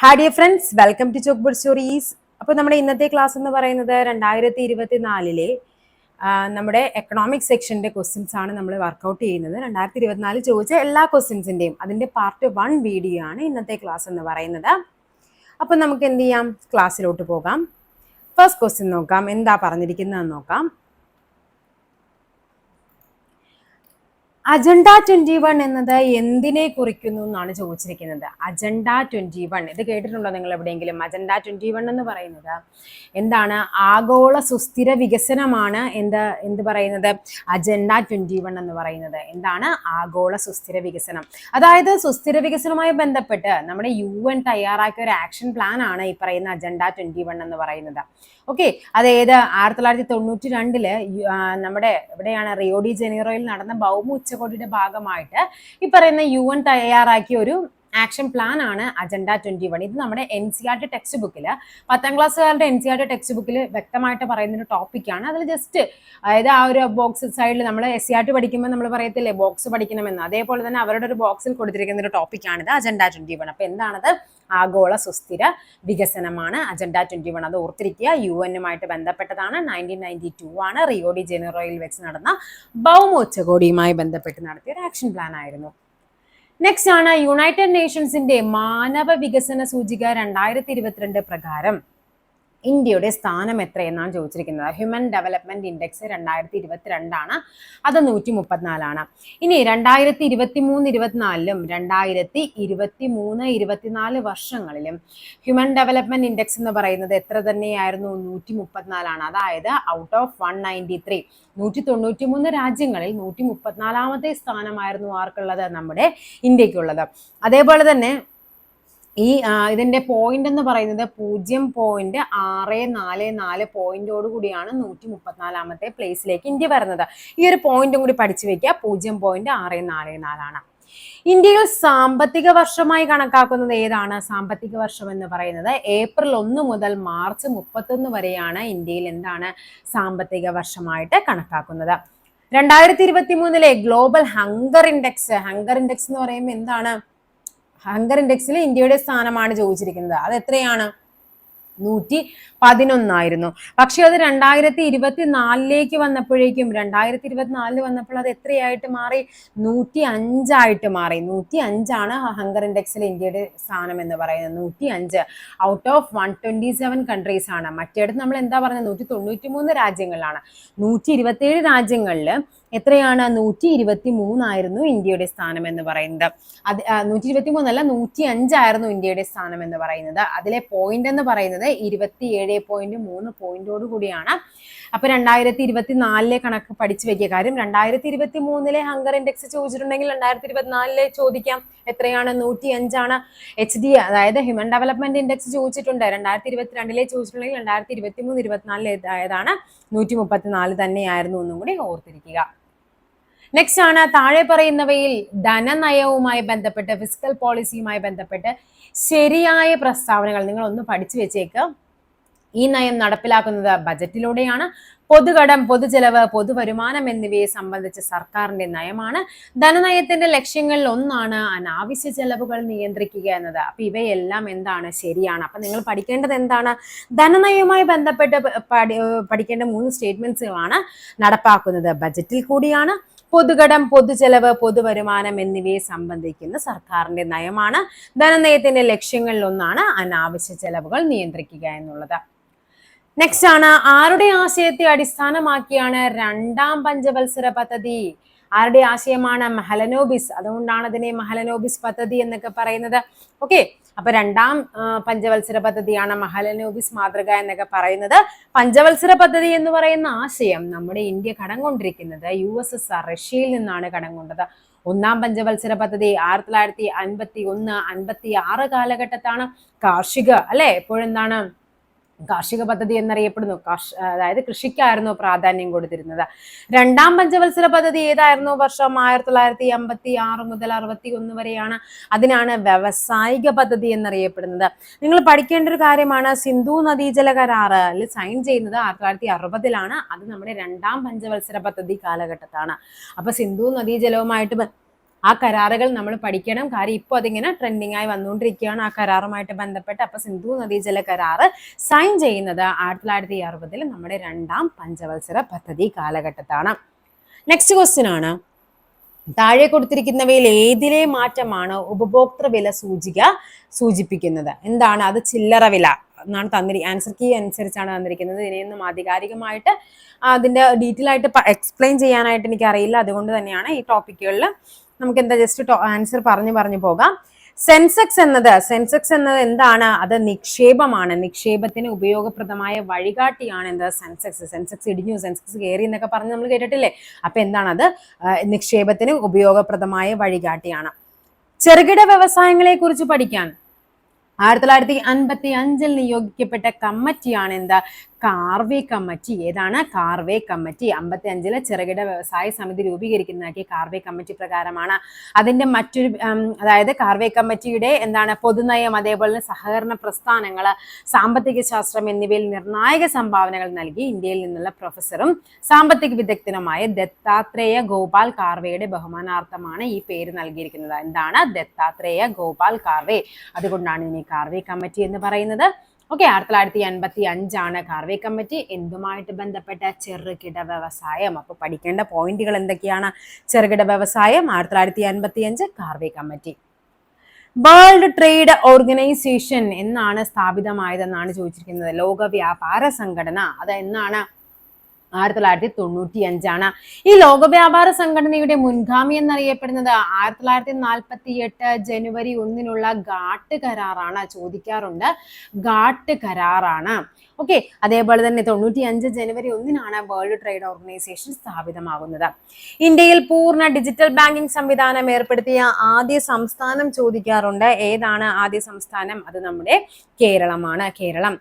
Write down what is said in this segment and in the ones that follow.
Hi dear friends, welcome to Chalkboard Stories. അപ്പോൾ നമ്മുടെ ഇന്നത്തെ ക്ലാസ് എന്ന് പറയുന്നത് 2024 നമ്മുടെ എക്കണോമിക് സെക്ഷന്റെ ക്വസ്റ്റ്യൻസ് ആണ് നമ്മൾ വർക്കൗട്ട് ചെയ്യുന്നത്. 2024 ചോദിച്ച എല്ലാ ക്വസ്റ്റ്യൻസിന്റെയും അതിന്റെ പാർട്ട് 1 വീഡിയോ ആണ് ഇന്നത്തെ ക്ലാസ് എന്ന് പറയുന്നത്. അപ്പോൾ നമുക്ക് എന്ത് ചെയ്യാം, ക്ലാസ്സിലോട്ട് പോകാം. ഫസ്റ്റ് ക്വസ്റ്റ്യൻ നോക്കാം, എന്താ പറഞ്ഞിരിക്കുന്നതെന്ന് നോക്കാം. അജണ്ട 21 എന്നത് എന്തിനെ കുറിക്കുന്നു എന്നാണ് ചോദിച്ചിരിക്കുന്നത്. അജണ്ട 21 ഇത് കേട്ടിട്ടുണ്ടോ നിങ്ങൾ എവിടെയെങ്കിലും? അജണ്ട 21 എന്ന് പറയുന്നത് എന്താണ്? ആഗോള സുസ്ഥിര വികസനമാണ്. എന്ത് പറയുന്നത്? അജണ്ട 21 എന്ന് പറയുന്നത് എന്താണ്? ആഗോള സുസ്ഥിര വികസനം. അതായത് സുസ്ഥിര വികസനവുമായി ബന്ധപ്പെട്ട് നമ്മുടെ UN തയ്യാറാക്കിയ ഒരു ആക്ഷൻ പ്ലാൻ ആണ് ഈ പറയുന്ന അജണ്ട 21 എന്ന് പറയുന്നത്. ഓക്കെ, അതേത് 1992 നമ്മുടെ എവിടെയാണ്, റിയോ ഡി ജനീറോയിൽ നടന്ന ഭൗമ ഉച്ചകോടിയുടെ ഭാഗമായിട്ട് ഈ പറയുന്ന UN തയ്യാറാക്കിയ ഒരു ആക്ഷൻ പ്ലാൻ ആണ് അജണ്ട 21. ഇത് നമ്മുടെ NCERT ടെക്സ്റ്റ് ബുക്കിൽ 10ാം ക്ലാസ്സുകാരുടെ NCERT ടെക്സ്റ്റ് ബുക്കിൽ വ്യക്തമായിട്ട് പറയുന്ന ഒരു ടോപ്പിക്കാണ്. അതിൽ ജസ്റ്റ് അതായത് ആ ഒരു ബോക്സ് സൈഡിൽ നമ്മൾ SCERT പഠിക്കുമ്പോൾ നമ്മൾ പറയത്തില്ലേ ബോക്സ് പഠിക്കണമെന്ന്, അതേപോലെ തന്നെ അവരുടെ ഒരു ബോക്സിൽ കൊടുത്തിരിക്കുന്ന ഒരു ടോപ്പിക്കാണിത് അജണ്ട 21. അപ്പൊ എന്താണത്? ആഗോള സുസ്ഥിര വികസനമാണ് അജണ്ട 21. അത് ഓർത്തിരിക്കുക. UN-ഉമായിട്ട് ബന്ധപ്പെട്ടതാണ്. 1992 ആണ് റിയോ ഡി ജനീറോയിൽ വെച്ച് നടന്ന ഭൗമ ഉച്ചകോടിയുമായി ബന്ധപ്പെട്ട് നടത്തിയ ഒരു ആക്ഷൻ പ്ലാൻ ആയിരുന്നു. നെക്സ്റ്റ് ആണ് യുണൈറ്റഡ് നേഷൻസിന്റെ മാനവ വികസന സൂചിക 2022 പ്രകാരം ഇന്ത്യയുടെ സ്ഥാനം എത്രയെന്നാണ് ചോദിച്ചിരിക്കുന്നത്. ഹ്യൂമൻ ഡെവലപ്മെന്റ് ഇൻഡെക്സ് 2022 ആണ്, അത് 134 ആണ്. ഇനി 2023-24 2023-24 വർഷങ്ങളിലും ഹ്യൂമൻ ഡെവലപ്മെന്റ് ഇൻഡെക്സ് എന്ന് പറയുന്നത് എത്ര തന്നെയായിരുന്നു? 134 ആണ്. അതായത് ഔട്ട് ഓഫ് 193 193 രാജ്യങ്ങളിൽ 134ാമത്തെ സ്ഥാനമായിരുന്നു ആർക്കുള്ളത്? നമ്മുടെ ഇന്ത്യക്കുള്ളത്. അതേപോലെ തന്നെ ഈ ഇതിന്റെ പോയിന്റ് എന്ന് പറയുന്നത് 0.644 പോയിന്റോട് കൂടിയാണ് 134ാമത്തെ പ്ലേസിലേക്ക് ഇന്ത്യ വരുന്നത്. ഈ ഒരു പോയിന്റും കൂടി പഠിച്ചു വെക്കുക. 0.644 ആണ്. ഇന്ത്യയിൽ സാമ്പത്തിക വർഷമായി കണക്കാക്കുന്നത് ഏതാണ്? സാമ്പത്തിക വർഷം എന്ന് പറയുന്നത് ഏപ്രിൽ 1 മുതൽ മാർച്ച് 31 വരെയാണ് ഇന്ത്യയിൽ എന്താണ് സാമ്പത്തിക വർഷമായിട്ട് കണക്കാക്കുന്നത്. 2023 ഗ്ലോബൽ ഹങ്കർ ഇൻഡെക്സ് എന്ന് പറയുമ്പോൾ എന്താണ്? ഹങ്കർ ഇൻഡെക്സിൽ ഇന്ത്യയുടെ സ്ഥാനമാണ് ചോദിച്ചിരിക്കുന്നത്. അത് എത്രയാണ്? 111 ആയിരുന്നു. പക്ഷെ അത് 2024 വന്നപ്പോഴേക്കും 2024 വന്നപ്പോൾ അത് എത്രയായിട്ട് മാറി? 105 ആയിട്ട് മാറി. 105 ആണ് ഹങ്കർ ഇൻഡെക്സിൽ ഇന്ത്യയുടെ സ്ഥാനം എന്ന് പറയുന്നത്. 105 ഔട്ട് ഓഫ് 127 കൺട്രീസ് ആണ്. മറ്റേടത്ത് നമ്മൾ എന്താ പറഞ്ഞത്? 193 രാജ്യങ്ങളിലാണ്. 127 രാജ്യങ്ങളിൽ എത്രയാണ്? 123 ആയിരുന്നു ഇന്ത്യയുടെ സ്ഥാനം എന്ന് പറയുന്നത്. അത് 123 അല്ല, 105 ആയിരുന്നു ഇന്ത്യയുടെ സ്ഥാനം എന്ന് പറയുന്നത്. അതിലെ പോയിന്റ് എന്ന് പറയുന്നത് 27.3 പോയിന്റോട് കൂടിയാണ്. അപ്പൊ 2024 കണക്ക് പഠിച്ചു വെക്കിയ കാര്യം. 2023 ഹങ്കർ ഇൻഡെക്സ് ചോദിച്ചിട്ടുണ്ടെങ്കിൽ 2024 ചോദിക്കാം. എത്രയാണ്? 105 ആണ്. HD അതായത് ഹ്യൂമൻ ഡെവലപ്മെന്റ് ഇൻഡെക്സ് ചോദിച്ചിട്ടുണ്ട്. 2022 ചോദിച്ചിട്ടുണ്ടെങ്കിൽ 2023-24 ഏതാണ്? 134 തന്നെയായിരുന്നു എന്നും കൂടി ഓർത്തിരിക്കുക. നെക്സ്റ്റ് ആണ് താഴെ പറയുന്നവയിൽ ധനനയവുമായി ബന്ധപ്പെട്ട്, ഫിസ്ക്കൽ പോളിസിയുമായി ബന്ധപ്പെട്ട് ശരിയായ പ്രസ്താവനകൾ നിങ്ങൾ ഒന്ന് പഠിച്ചു വെച്ചേക്ക്. ഈ നയം നടപ്പിലാക്കുന്നത് ബജറ്റിലൂടെയാണ്. പൊതുകടം, പൊതുചെലവ്, പൊതുവരുമാനം എന്നിവയെ സംബന്ധിച്ച് സർക്കാരിന്റെ നയമാണ്. ധനനയത്തിന്റെ ലക്ഷ്യങ്ങളിൽ ഒന്നാണ് അനാവശ്യ ചെലവുകൾ നിയന്ത്രിക്കുക എന്നത്. അപ്പൊ ഇവയെല്ലാം എന്താണ്? ശരിയാണ്. അപ്പൊ നിങ്ങൾ പഠിക്കേണ്ടത് എന്താണ്? ധനനയവുമായി ബന്ധപ്പെട്ട് പഠിക്കേണ്ട 3 സ്റ്റേറ്റ്മെന്റ്സുകളാണ്. നടപ്പാക്കുന്നത് ബജറ്റിൽ കൂടിയാണ്. പൊതുകടം, പൊതുചെലവ്, പൊതുവരുമാനം എന്നിവയെ സംബന്ധിക്കുന്ന സർക്കാരിന്റെ നയമാണ്. ധനനയത്തിന്റെ ലക്ഷ്യങ്ങളിൽ ഒന്നാണ് അനാവശ്യ ചെലവുകൾ നിയന്ത്രിക്കുക എന്നുള്ളത്. നെക്സ്റ്റ് ആണ് ആരുടെ ആശയത്തെ അടിസ്ഥാനമാക്കിയാണ് 2ാം പഞ്ചവത്സര പദ്ധതി? ആരുടെ ആശയമാണ്? മഹലനോബിസ്. അതുകൊണ്ടാണ് അതിനെ മഹലനോബിസ് പദ്ധതി എന്നൊക്കെ പറയുന്നത്. ഓക്കെ, അപ്പൊ 2ാം പഞ്ചവത്സര പദ്ധതിയാണ് മഹലനോബിസ് മാതൃക എന്നൊക്കെ പറയുന്നത്. പഞ്ചവത്സര പദ്ധതി എന്ന് പറയുന്ന ആശയം നമ്മുടെ ഇന്ത്യ കടം കൊണ്ടിരിക്കുന്നത് USSR റഷ്യയിൽ നിന്നാണ് കടം കൊണ്ടത്. 1ാം പഞ്ചവത്സര പദ്ധതി 1951-56 കാലഘട്ടത്താണ്. കാർഷിക അല്ലെ എപ്പോഴെന്താണ് കാർഷിക പദ്ധതി എന്നറിയപ്പെടുന്നു. അതായത് കൃഷിക്കായിരുന്നു പ്രാധാന്യം കൊടുത്തിരുന്നത്. 2ാം പഞ്ചവത്സര പദ്ധതി ഏതായിരുന്നു വർഷം? 1956 മുതൽ 61 വരെയാണ്. അതിനാണ് വ്യവസായിക പദ്ധതി എന്നറിയപ്പെടുന്നത്. നിങ്ങൾ പഠിക്കേണ്ട ഒരു കാര്യമാണ്, സിന്ധു നദീജല കരാറിൽ സൈൻ ചെയ്യുന്നത് 1960-ലാണ്. അത് നമ്മുടെ 2ാം പഞ്ചവത്സര പദ്ധതി കാലഘട്ടത്താണ്. അപ്പൊ സിന്ധു നദീജലവുമായിട്ട് ആ കരാറുകൾ നമ്മൾ പഠിക്കണം. കാര്യം ഇപ്പോൾ അതിങ്ങനെ ട്രെൻഡിങ് ആയി വന്നുകൊണ്ടിരിക്കുകയാണ് ആ കരാറുമായിട്ട് ബന്ധപ്പെട്ട്. അപ്പൊ സിന്ധു നദീജല കരാറ് സൈൻ ചെയ്യുന്നത് 1960 നമ്മുടെ 2ാം പഞ്ചവത്സര പദ്ധതി കാലഘട്ടത്താണ്. നെക്സ്റ്റ് ക്വസ്റ്റ്യൻ ആണ്, താഴെ കൊടുത്തിരിക്കുന്നവയിൽ ഏതിലെ മാറ്റമാണ് ഉപഭോക്തൃ വില സൂചിക സൂചിപ്പിക്കുന്നത്? എന്താണ് അത്? ചില്ലറ വില എന്നാണ് ആൻസർ കീ അനുസരിച്ചാണ് തന്നിരിക്കുന്നത്. ഇതിനെയൊന്നും ആധികാരികമായിട്ട് അതിന്റെ ഡീറ്റെയിൽ ആയിട്ട് എക്സ്പ്ലെയിൻ ചെയ്യാനായിട്ട് എനിക്ക് അറിയില്ല. അതുകൊണ്ട് തന്നെയാണ് ഈ ടോപ്പിക്കുകളിൽ നമുക്ക് എന്താ ജസ്റ്റ് ആൻസർ പറഞ്ഞു പോകാം. സെൻസെക്സ് എന്നത് എന്താണ്? അത് നിക്ഷേപമാണ്. നിക്ഷേപത്തിന് ഉപയോഗപ്രദമായ വഴികാട്ടിയാണ് എന്താ സെൻസെക്സ് ഇടിഞ്ഞു, സെൻസെക്സ് കയറി എന്നൊക്കെ പറഞ്ഞ് നമ്മൾ കേട്ടിട്ടില്ലേ? അപ്പൊ എന്താണ് അത്? നിക്ഷേപത്തിന് ഉപയോഗപ്രദമായ വഴികാട്ടിയാണ്. ചെറുകിട വ്യവസായങ്ങളെ കുറിച്ച് പഠിക്കാൻ 1955 നിയോഗിക്കപ്പെട്ട കമ്മിറ്റിയാണ് എന്താ? കാർവേ കമ്മിറ്റി. ഏതാണ്? കാർവേ കമ്മിറ്റി. 55 ചെറുകിട വ്യവസായ സമിതി രൂപീകരിക്കുന്നതാക്കി കാർവേ കമ്മിറ്റി പ്രകാരമാണ്. അതിന്റെ മറ്റൊരു അതായത് കാർവേ കമ്മിറ്റിയുടെ എന്താണ് പൊതുനയം, അതേപോലെ സഹകരണ പ്രസ്ഥാനങ്ങൾ, സാമ്പത്തിക ശാസ്ത്രം എന്നിവയിൽ നിർണായക സംഭാവനകൾ നൽകി ഇന്ത്യയിൽ നിന്നുള്ള പ്രൊഫസറും സാമ്പത്തിക വിദഗ്ധനുമായ ദത്താത്രേയ ഗോപാൽ കാർവേയുടെ ബഹുമാനാർത്ഥമാണ് ഈ പേര് നൽകിയിരിക്കുന്നത്. എന്താണ്? ദത്താത്രേയ ഗോപാൽ കാർവേ. അതുകൊണ്ടാണ് ഇനി കാർവേ കമ്മിറ്റി എന്ന് പറയുന്നത്. Okay, 1985 Karve committee. എന്തുമായിട്ട് ബന്ധപ്പെട്ട? ചെറുകിട വ്യവസായം. അപ്പൊ പഠിക്കേണ്ട പോയിന്റുകൾ എന്തൊക്കെയാണ്? ചെറുകിട വ്യവസായം, 1985 Karve committee. World trade organisation എന്നാണ് സ്ഥാപിതമായതെന്നാണ് ചോദിച്ചിരിക്കുന്നത്. ലോക വ്യാപാര സംഘടന അത് എന്നാണ്? 1995. ഈ ലോക വ്യാപാര സംഘടനയുടെ മുൻഗാമി എന്നറിയപ്പെടുന്നത് 1948 ജനുവരി 1 ഗാട്ട് കരാറാണ്. ചോദിക്കാറുണ്ട്, ഗാട്ട് കരാറാണ്. ഓക്കെ, അതേപോലെ തന്നെ 95 ജനുവരി 1 വേൾഡ് ട്രേഡ് ഓർഗനൈസേഷൻ സ്ഥാപിതമാകുന്നത്. ഇന്ത്യയിൽ പൂർണ്ണ ഡിജിറ്റൽ ബാങ്കിംഗ് സംവിധാനം ഏർപ്പെടുത്തിയ ആദ്യ സംസ്ഥാനം ചോദിക്കാറുണ്ട്. ഏതാണ് ആദ്യ സംസ്ഥാനം? അത് നമ്മുടെ കേരളമാണ്. Kerala.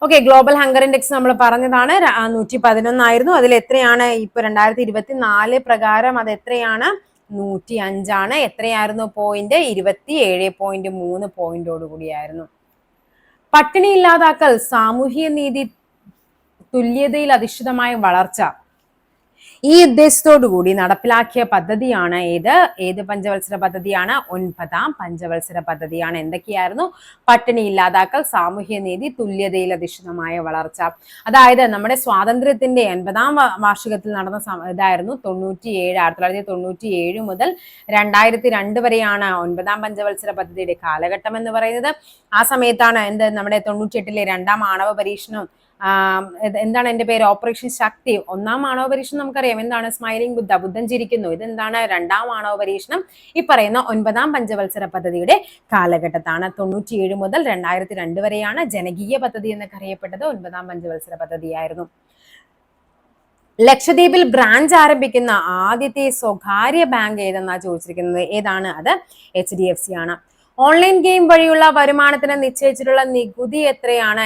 Okay, global hunger index നമ്മൾ പറഞ്ഞതാണ് 111 ആയിരുന്നു. അതിൽ എത്രയാണ്? ഇപ്പൊ 2024 പ്രകാരം അത് എത്രയാണ്? 105. എത്രയായിരുന്നു പോയിന്റ്? 27.3 പോയിന്റോട് കൂടിയായിരുന്നു. പട്ടിണി ഇല്ലാതാക്കൽ, സാമൂഹ്യ നീതി, തുല്യതയിൽ അധിഷ്ഠിതമായ വളർച്ച, ഈ ഉദ്ദേശത്തോടു കൂടി നടപ്പിലാക്കിയ പദ്ധതിയാണ് ഏത് പഞ്ചവത്സര പദ്ധതിയാണ്? 9ാം പഞ്ചവത്സര പദ്ധതിയാണ്. എന്തൊക്കെയായിരുന്നു? പട്ടിണി ഇല്ലാതാക്കൽ, സാമൂഹ്യ നീതി, തുല്യതയിൽ അധിഷ്ഠിതമായ വളർച്ച. അതായത് നമ്മുടെ സ്വാതന്ത്ര്യത്തിന്റെ 80ാം വാർഷികത്തിൽ നടന്ന ഇതായിരുന്നു 1997 മുതൽ 2002 വരെയാണ് 9ാം പഞ്ചവത്സര പദ്ധതിയുടെ കാലഘട്ടം എന്ന് പറയുന്നത്. ആ സമയത്താണ് നമ്മുടെ 98 2ാം ആണവ പരീക്ഷണം, എന്താണ് എന്റെ പേര്? ഓപ്പറേഷൻ ശക്തി. 1ാം ആണവ പരീക്ഷണം നമുക്കറിയാം, എന്താണ്? സ്മൈലിംഗ് ബുദ്ധ, ബുദ്ധൻ ചിരിക്കുന്നു. ഇതെന്താണ്? 2ാം ആണവ പരീക്ഷണം ഈ പറയുന്ന 9ാം പഞ്ചവത്സര പദ്ധതിയുടെ കാലഘട്ടത്താണ്. 97 മുതൽ 2002 വരെയാണ് ജനകീയ പദ്ധതി എന്നൊക്കെ അറിയപ്പെട്ടത് 9ാം പഞ്ചവത്സര പദ്ധതിയായിരുന്നു. ലക്ഷദ്വീപിൽ ബ്രാഞ്ച് ആരംഭിക്കുന്ന ആദ്യത്തെ സ്വകാര്യ ബാങ്ക് ഏതെന്നാ ചോദിച്ചിരിക്കുന്നത്. ഏതാണ്? അത് HDFC ആണ്. ഓൺലൈൻ ഗെയിം വഴിയുള്ള വരുമാനത്തിന് നിശ്ചയിച്ചിട്ടുള്ള നികുതി എത്രയാണ്?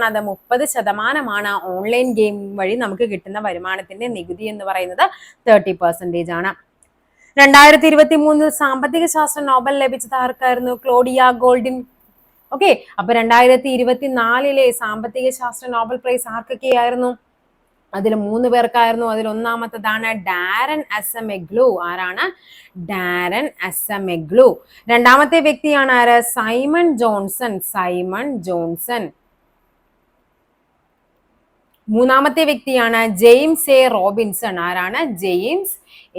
അത് 30% ഓൺലൈൻ ഗെയിം വഴി നമുക്ക് കിട്ടുന്ന വരുമാനത്തിന്റെ നികുതി എന്ന് പറയുന്നത് 30% ആണ്. 2023 സാമ്പത്തിക ശാസ്ത്ര നോബൽ ലഭിച്ചത് ആർക്കായിരുന്നു? Claudia Goldin. ഓക്കെ, അപ്പൊ 2024 സാമ്പത്തിക ശാസ്ത്ര നോബൽ പ്രൈസ് ആർക്കൊക്കെയായിരുന്നു? അതിൽ 3 പേർക്കായിരുന്നു. അതിൽ ഒന്നാമത്തതാണ് ഡാരൻ അസമെഗ്ലു. ആരാണ്? ഡാരൻ അസമെഗ്ലു. രണ്ടാമത്തെ വ്യക്തിയാണ് ആര്? Simon Johnson. മൂന്നാമത്തെ വ്യക്തിയാണ് ജെയിംസ് എ റോബിൻസൺ. ആരാണ്? James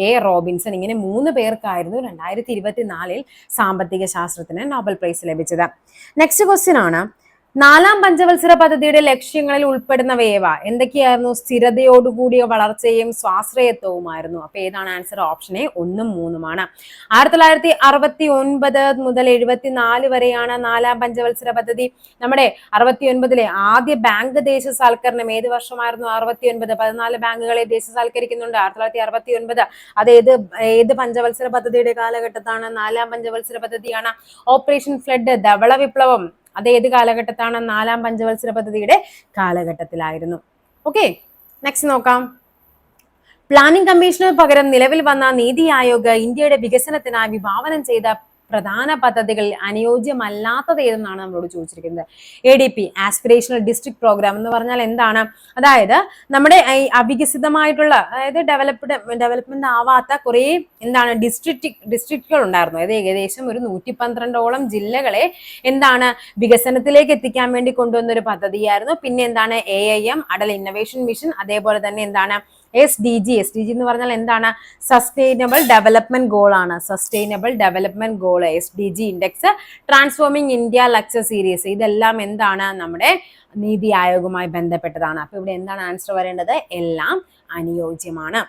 A Robinson. ഇങ്ങനെ 3 പേർക്കായിരുന്നു 2024 സാമ്പത്തിക ശാസ്ത്രത്തിന് നോബൽ പ്രൈസ് ലഭിച്ചത്. നെക്സ്റ്റ് ക്വസ്റ്റ്യൻ ആണ്, 4ാം പഞ്ചവത്സര പദ്ധതിയുടെ ലക്ഷ്യങ്ങളിൽ ഉൾപ്പെടുന്നവയേവ? എന്തൊക്കെയായിരുന്നു? സ്ഥിരതയോടുകൂടിയ വളർച്ചയും സ്വാശ്രയത്വവുമായിരുന്നു. അപ്പൊ ഏതാണ് ആൻസർ? ഓപ്ഷൻ എ 1ഉം 3ഉമാണ്. 1969 മുതൽ 74 വരെയാണ് 4ാം പഞ്ചവത്സര പദ്ധതി. നമ്മുടെ 69 ആദ്യ ബാങ്ക് ദേശസാൽക്കരണം ഏത് വർഷമായിരുന്നു? 69. 14 ബാങ്കുകളെ ദേശസാൽക്കരിക്കുന്നുണ്ട് 1969. അത് ഏത് പഞ്ചവത്സര പദ്ധതിയുടെ കാലഘട്ടത്താണ്? 4ാം പഞ്ചവത്സര പദ്ധതിയാണ്. ഓപ്പറേഷൻ ഫ്ലഡ്, ധവള വിപ്ലവം, അത് ഏത് കാലഘട്ടത്താണ്? 4ാം പഞ്ചവത്സര പദ്ധതിയുടെ കാലഘട്ടത്തിലായിരുന്നു. ഓക്കെ, നെക്സ്റ്റ് നോക്കാം. പ്ലാനിംഗ് കമ്മീഷന് പകരം നിലവിൽ വന്ന നീതി ആയോഗ് ഇന്ത്യയുടെ വികസനത്തിനായി വിഭാവനം ചെയ്ത പ്രധാന പദ്ധതികളിൽ അനുയോജ്യമല്ലാത്തത് ഏതെന്നാണ് നമ്മളോട് ചോദിച്ചിരിക്കുന്നത്. ADP, ആസ്പിറേഷണൽ ഡിസ്ട്രിക്ട് പ്രോഗ്രാം എന്ന് പറഞ്ഞാൽ എന്താണ്? അതായത് നമ്മുടെ ഈ അവികസിതമായിട്ടുള്ള, അതായത് ഡെവലപ്മെന്റ് ആവാത്ത കുറെ എന്താണ് ഡിസ്ട്രിക്റ്റുകൾ ഉണ്ടായിരുന്നു. അത് ഏകദേശം ഒരു 112ഓളം ജില്ലകളെ എന്താണ് വികസനത്തിലേക്ക് എത്തിക്കാൻ വേണ്ടി കൊണ്ടുവന്ന ഒരു പദ്ധതിയായിരുന്നു. പിന്നെ എന്താണ് AIM, അടൽ ഇന്നൊവേഷൻ മിഷൻ, അതേപോലെ തന്നെ എന്താണ് SDG എന്ന് പറഞ്ഞാൽ എന്താണ്? സസ്റ്റൈനബിൾ ഡെവലപ്മെന്റ് ഗോൾ ആണ്. Sustainable development goal, SDG index, transforming India lecture series, ഇതെല്ലാം എന്താണ്? നമ്മുടെ നീതി ആയോഗുമായി ബന്ധപ്പെട്ടതാണ്. അപ്പൊ ഇവിടെ എന്താണ് ആൻസർ വരേണ്ടത്? എല്ലാം അനുയോജ്യമാണ്.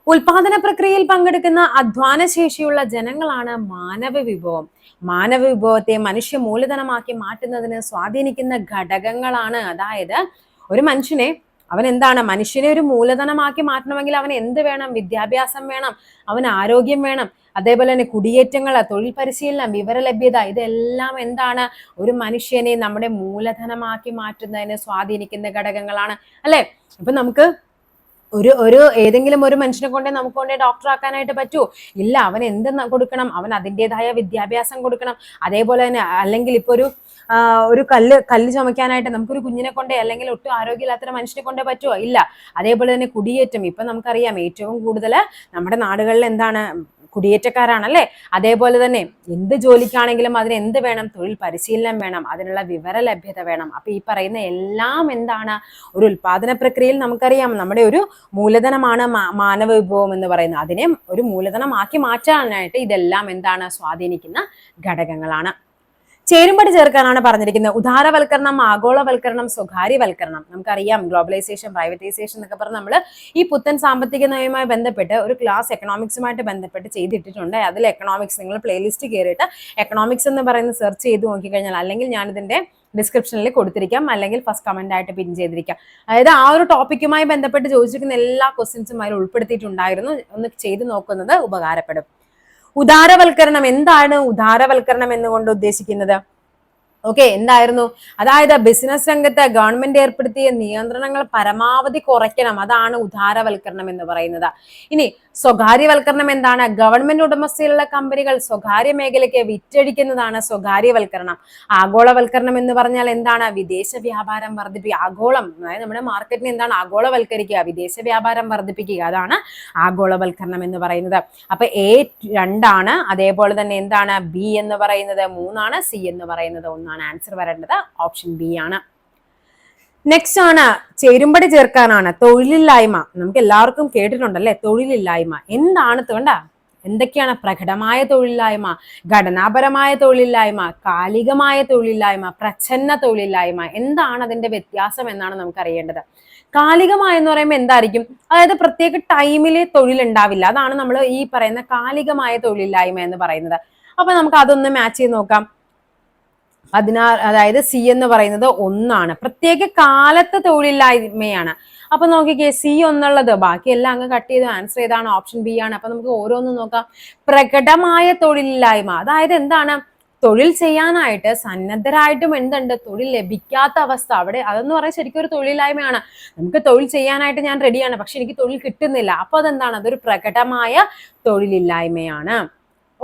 ഉൽപാദന പ്രക്രിയയിൽ പങ്കെടുക്കുന്ന അധ്വാന ശേഷിയുള്ള ജനങ്ങളാണ് മാനവ വിഭവം. മാനവ വിഭവത്തെ മനുഷ്യ മൂലധനമാക്കി മാറ്റുന്നതിന് സ്വാധീനിക്കുന്ന ഘടകങ്ങളാണ്. അതായത് ഒരു മനുഷ്യനെ, അവൻ എന്താണ്? മനുഷ്യനെ ഒരു മൂലധനമാക്കി മാറ്റണമെങ്കിൽ അവന് എന്ത് വേണം? വിദ്യാഭ്യാസം വേണം, അവന് ആരോഗ്യം വേണം, അതേപോലെ തന്നെ കുടിയേറ്റങ്ങൾ, തൊഴിൽ പരിശീലനം, വിവര ലഭ്യത, ഇതെല്ലാം എന്താണ്? ഒരു മനുഷ്യനെ നമ്മുടെ മൂലധനമാക്കി മാറ്റുന്നതിന് സ്വാധീനിക്കുന്ന ഘടകങ്ങളാണ്, അല്ലെ? ഇപ്പൊ നമുക്ക് ഒരു ഏതെങ്കിലും ഒരു മനുഷ്യനെ കൊണ്ടേ നമുക്ക് കൊണ്ടേ ഡോക്ടർ ആക്കാനായിട്ട് പറ്റൂ? ഇല്ല. അവൻ എന്ത് കൊടുക്കണം? അവൻ അതിൻ്റെതായ വിദ്യാഭ്യാസം കൊടുക്കണം. അതേപോലെ തന്നെ അല്ലെങ്കിൽ ഇപ്പൊ ഒരു കല്ല് ചുമക്കാനായിട്ട് നമുക്കൊരു കുഞ്ഞിനെ കൊണ്ടേ, അല്ലെങ്കിൽ ഒട്ടും ആരോഗ്യമില്ലാത്തൊരു മനുഷ്യനെ കൊണ്ടേ പറ്റുമോ? ഇല്ല. അതേപോലെ തന്നെ കുടിയേറ്റം, ഇപ്പൊ നമുക്കറിയാം ഏറ്റവും കൂടുതൽ നമ്മുടെ നാടുകളിൽ എന്താണ്? കുടിയേറ്റക്കാരാണല്ലേ? അതേപോലെ തന്നെ എന്ത് ജോലിക്കാണെങ്കിലും അതിന് എന്ത് വേണം? തൊഴിൽ പരിശീലനം വേണം, അതിനുള്ള വിവര ലഭ്യത വേണം. അപ്പൊ ഈ പറയുന്ന എല്ലാം എന്താണ്? ഒരു ഉൽപാദന പ്രക്രിയയിൽ നമുക്കറിയാം നമ്മുടെ ഒരു മൂലധനമാണ് മാനവ വിഭവം എന്ന് പറയുന്നത്. അതിനെ ഒരു മൂലധനമാക്കി മാറ്റാനായിട്ട് ഇതെല്ലാം എന്താണ്? സ്വാധീനിക്കുന്ന ഘടകങ്ങളാണ്. ചേരുംപടി ചേർക്കാനാണ് പറഞ്ഞിരിക്കുന്നത്. ഉദാരവൽക്കരണം, ആഗോളവൽക്കരണം, സ്വകാര്യവൽക്കരണം. നമുക്കറിയാം ഗ്ലോബലൈസേഷൻ, പ്രൈവറ്റൈസേഷൻ എന്നൊക്കെ പറഞ്ഞ് നമ്മൾ ഈ പുത്തൻ സാമ്പത്തിക നയവുമായി ബന്ധപ്പെട്ട് ഒരു ക്ലാസ് എക്കണോമിക്സുമായിട്ട് ബന്ധപ്പെട്ട് ചെയ്തിട്ടിട്ടുണ്ട്. അതിൽ എക്കണോമിക്സ്, നിങ്ങൾ പ്ലേലിസ്റ്റ് കയറിയിട്ട് എക്കണോമിക്സ് എന്ന് പറയുന്നത് സെർച്ച് ചെയ്ത് നോക്കിക്കഴിഞ്ഞാൽ, അല്ലെങ്കിൽ ഞാനിതിന്റെ ഡിസ്ക്രിപ്ഷനിൽ കൊടുത്തിരിക്കാം, അല്ലെങ്കിൽ ഫസ്റ്റ് കമന്റ് ആയിട്ട് പിൻ ചെയ്തിരിക്കാം. അതായത് ആ ഒരു ടോപ്പിക്കുമായി ബന്ധപ്പെട്ട് ചോദിച്ചിരിക്കുന്ന എല്ലാ ക്വസ്റ്റ്യൻസും അതിൽ ഉൾപ്പെടുത്തിയിട്ടുണ്ടായിരുന്നു. ഒന്ന് ചെയ്ത് നോക്കുന്നത് ഉപകാരപ്പെടും. ഉദാരവൽക്കരണം എന്താണ്? ഉദാരവൽക്കരണം എന്നുകൊണ്ട് ഉദ്ദേശിക്കുന്നത് ഓക്കെ എന്തായിരുന്നു? അതായത് ബിസിനസ് രംഗത്ത് ഗവൺമെന്റ് ഏർപ്പെടുത്തിയ നിയന്ത്രണങ്ങൾ പരമാവധി കുറയ്ക്കണം. അതാണ് ഉദാരവൽക്കരണം എന്ന് പറയുന്നത്. ഇനി സ്വകാര്യവൽക്കരണം എന്താണ്? ഗവൺമെന്റ് ഉടമസ്ഥയിലുള്ള കമ്പനികൾ സ്വകാര്യ മേഖലയ്ക്ക് വിറ്റഴിക്കുന്നതാണ് സ്വകാര്യവൽക്കരണം. ആഗോളവൽക്കരണം എന്ന് പറഞ്ഞാൽ എന്താണ്? വിദേശ വ്യാപാരം വർദ്ധിപ്പിക്കുക. ആഗോളം, അതായത് നമ്മുടെ മാർക്കറ്റിനെ എന്താണ്? ആഗോളവൽക്കരിക്കുക, വിദേശ വ്യാപാരം വർദ്ധിപ്പിക്കുക. അതാണ് ആഗോളവൽക്കരണം എന്ന് പറയുന്നത്. അപ്പൊ A2 അതേപോലെ തന്നെ എന്താണ്? B എന്ന് പറയുന്നത് 3, C എന്ന് പറയുന്നത് 1. ആൻസർ വരേണ്ടത് ഓപ്ഷൻ B ആണ്. നെക്സ്റ്റ് ആണ് ചേരുംപടി ചേർക്കാനാണ്. തൊഴിലില്ലായ്മ നമുക്ക് എല്ലാവർക്കും കേട്ടിട്ടുണ്ടല്ലേ? തൊഴിലില്ലായ്മ എന്താണ്? വേണ്ട എന്തൊക്കെയാണ്? പ്രകടമായ തൊഴിലില്ലായ്മ, ഘടനാപരമായ തൊഴിലില്ലായ്മ, കാലികമായ തൊഴിലില്ലായ്മ, പ്രച്ഛന്ന തൊഴിലില്ലായ്മ. എന്താണ് അതിന്റെ വ്യത്യാസം എന്നാണ് നമുക്ക് അറിയേണ്ടത്. കാലികമായ എന്ന് പറയുമ്പോൾ എന്തായിരിക്കും? അതായത് പ്രത്യേക ടൈമില് തൊഴിലുണ്ടാവില്ല. അതാണ് നമ്മൾ ഈ പറയുന്ന കാലികമായ തൊഴിലില്ലായ്മ എന്ന് പറയുന്നത്. അപ്പൊ നമുക്ക് അതൊന്ന് മാച്ച് ചെയ്ത് നോക്കാം. 16, അതായത് C എന്ന് പറയുന്നത് 1, പ്രത്യേക കാലത്തെ തൊഴിലില്ലായ്മയാണ്. അപ്പൊ നോക്കിക്കേ, C ഒന്നുള്ളത്, ബാക്കി എല്ലാം അങ്ങ് കട്ട് ചെയ്ത് ആൻസർ ഏതാണ്? ഓപ്ഷൻ B ആണ്. അപ്പൊ നമുക്ക് ഓരോന്നും നോക്കാം. പ്രകടമായ തൊഴിലില്ലായ്മ, അതായത് എന്താണ്? തൊഴിൽ ചെയ്യാനായിട്ട് സന്നദ്ധരായിട്ടും എന്തുണ്ട്? തൊഴിൽ ലഭിക്കാത്ത അവസ്ഥ. അവിടെ അതെന്ന് പറയാൻ ശരിക്കും ഒരു തൊഴിലില്ലായ്മയാണ്. നമുക്ക് തൊഴിൽ ചെയ്യാനായിട്ട് ഞാൻ റെഡിയാണ്, പക്ഷെ എനിക്ക് തൊഴിൽ കിട്ടുന്നില്ല. അപ്പൊ അതെന്താണ്? അതൊരു പ്രകടമായ തൊഴിലില്ലായ്മയാണ്.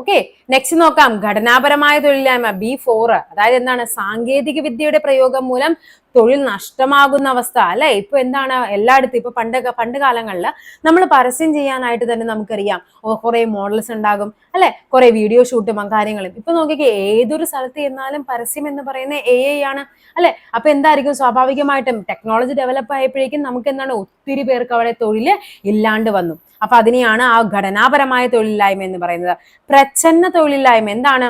ഓക്കെ, നെക്സ്റ്റ് നോക്കാം. ഘടനാപരമായ തൊഴിലില്ലായ്മ B4, അതായത് എന്താണ്? സാങ്കേതിക വിദ്യയുടെ പ്രയോഗം മൂലം തൊഴിൽ നഷ്ടമാകുന്ന അവസ്ഥ അല്ലെ? ഇപ്പൊ എന്താണ്? എല്ലായിടത്തും ഇപ്പൊ പണ്ട് കാലങ്ങളിൽ നമ്മൾ പരസ്യം ചെയ്യാനായിട്ട് തന്നെ നമുക്കറിയാം കുറെ മോഡൽസ് ഉണ്ടാകും അല്ലെ? കുറെ വീഡിയോ ഷൂട്ടും കാര്യങ്ങളും. ഇപ്പൊ നോക്കിക്കേ, ഏതൊരു സ്ഥലത്ത് ചെന്നാലും പരസ്യം എന്ന് പറയുന്ന AI ആണ് അല്ലെ? അപ്പൊ എന്തായിരിക്കും? സ്വാഭാവികമായിട്ടും ടെക്നോളജി ഡെവലപ്പ് ആയപ്പോഴേക്കും നമുക്ക് എന്താണ്? ഒത്തിരി പേർക്ക് അവിടെ തൊഴില് ഇല്ലാണ്ട് വന്നു. അപ്പൊ അതിനെയാണ് ആ ഘടനാപരമായ തൊഴിലില്ലായ്മ എന്ന് പറയുന്നത്. പ്രച്ഛന്ന തൊഴിലില്ലായ്മ എന്താണ്?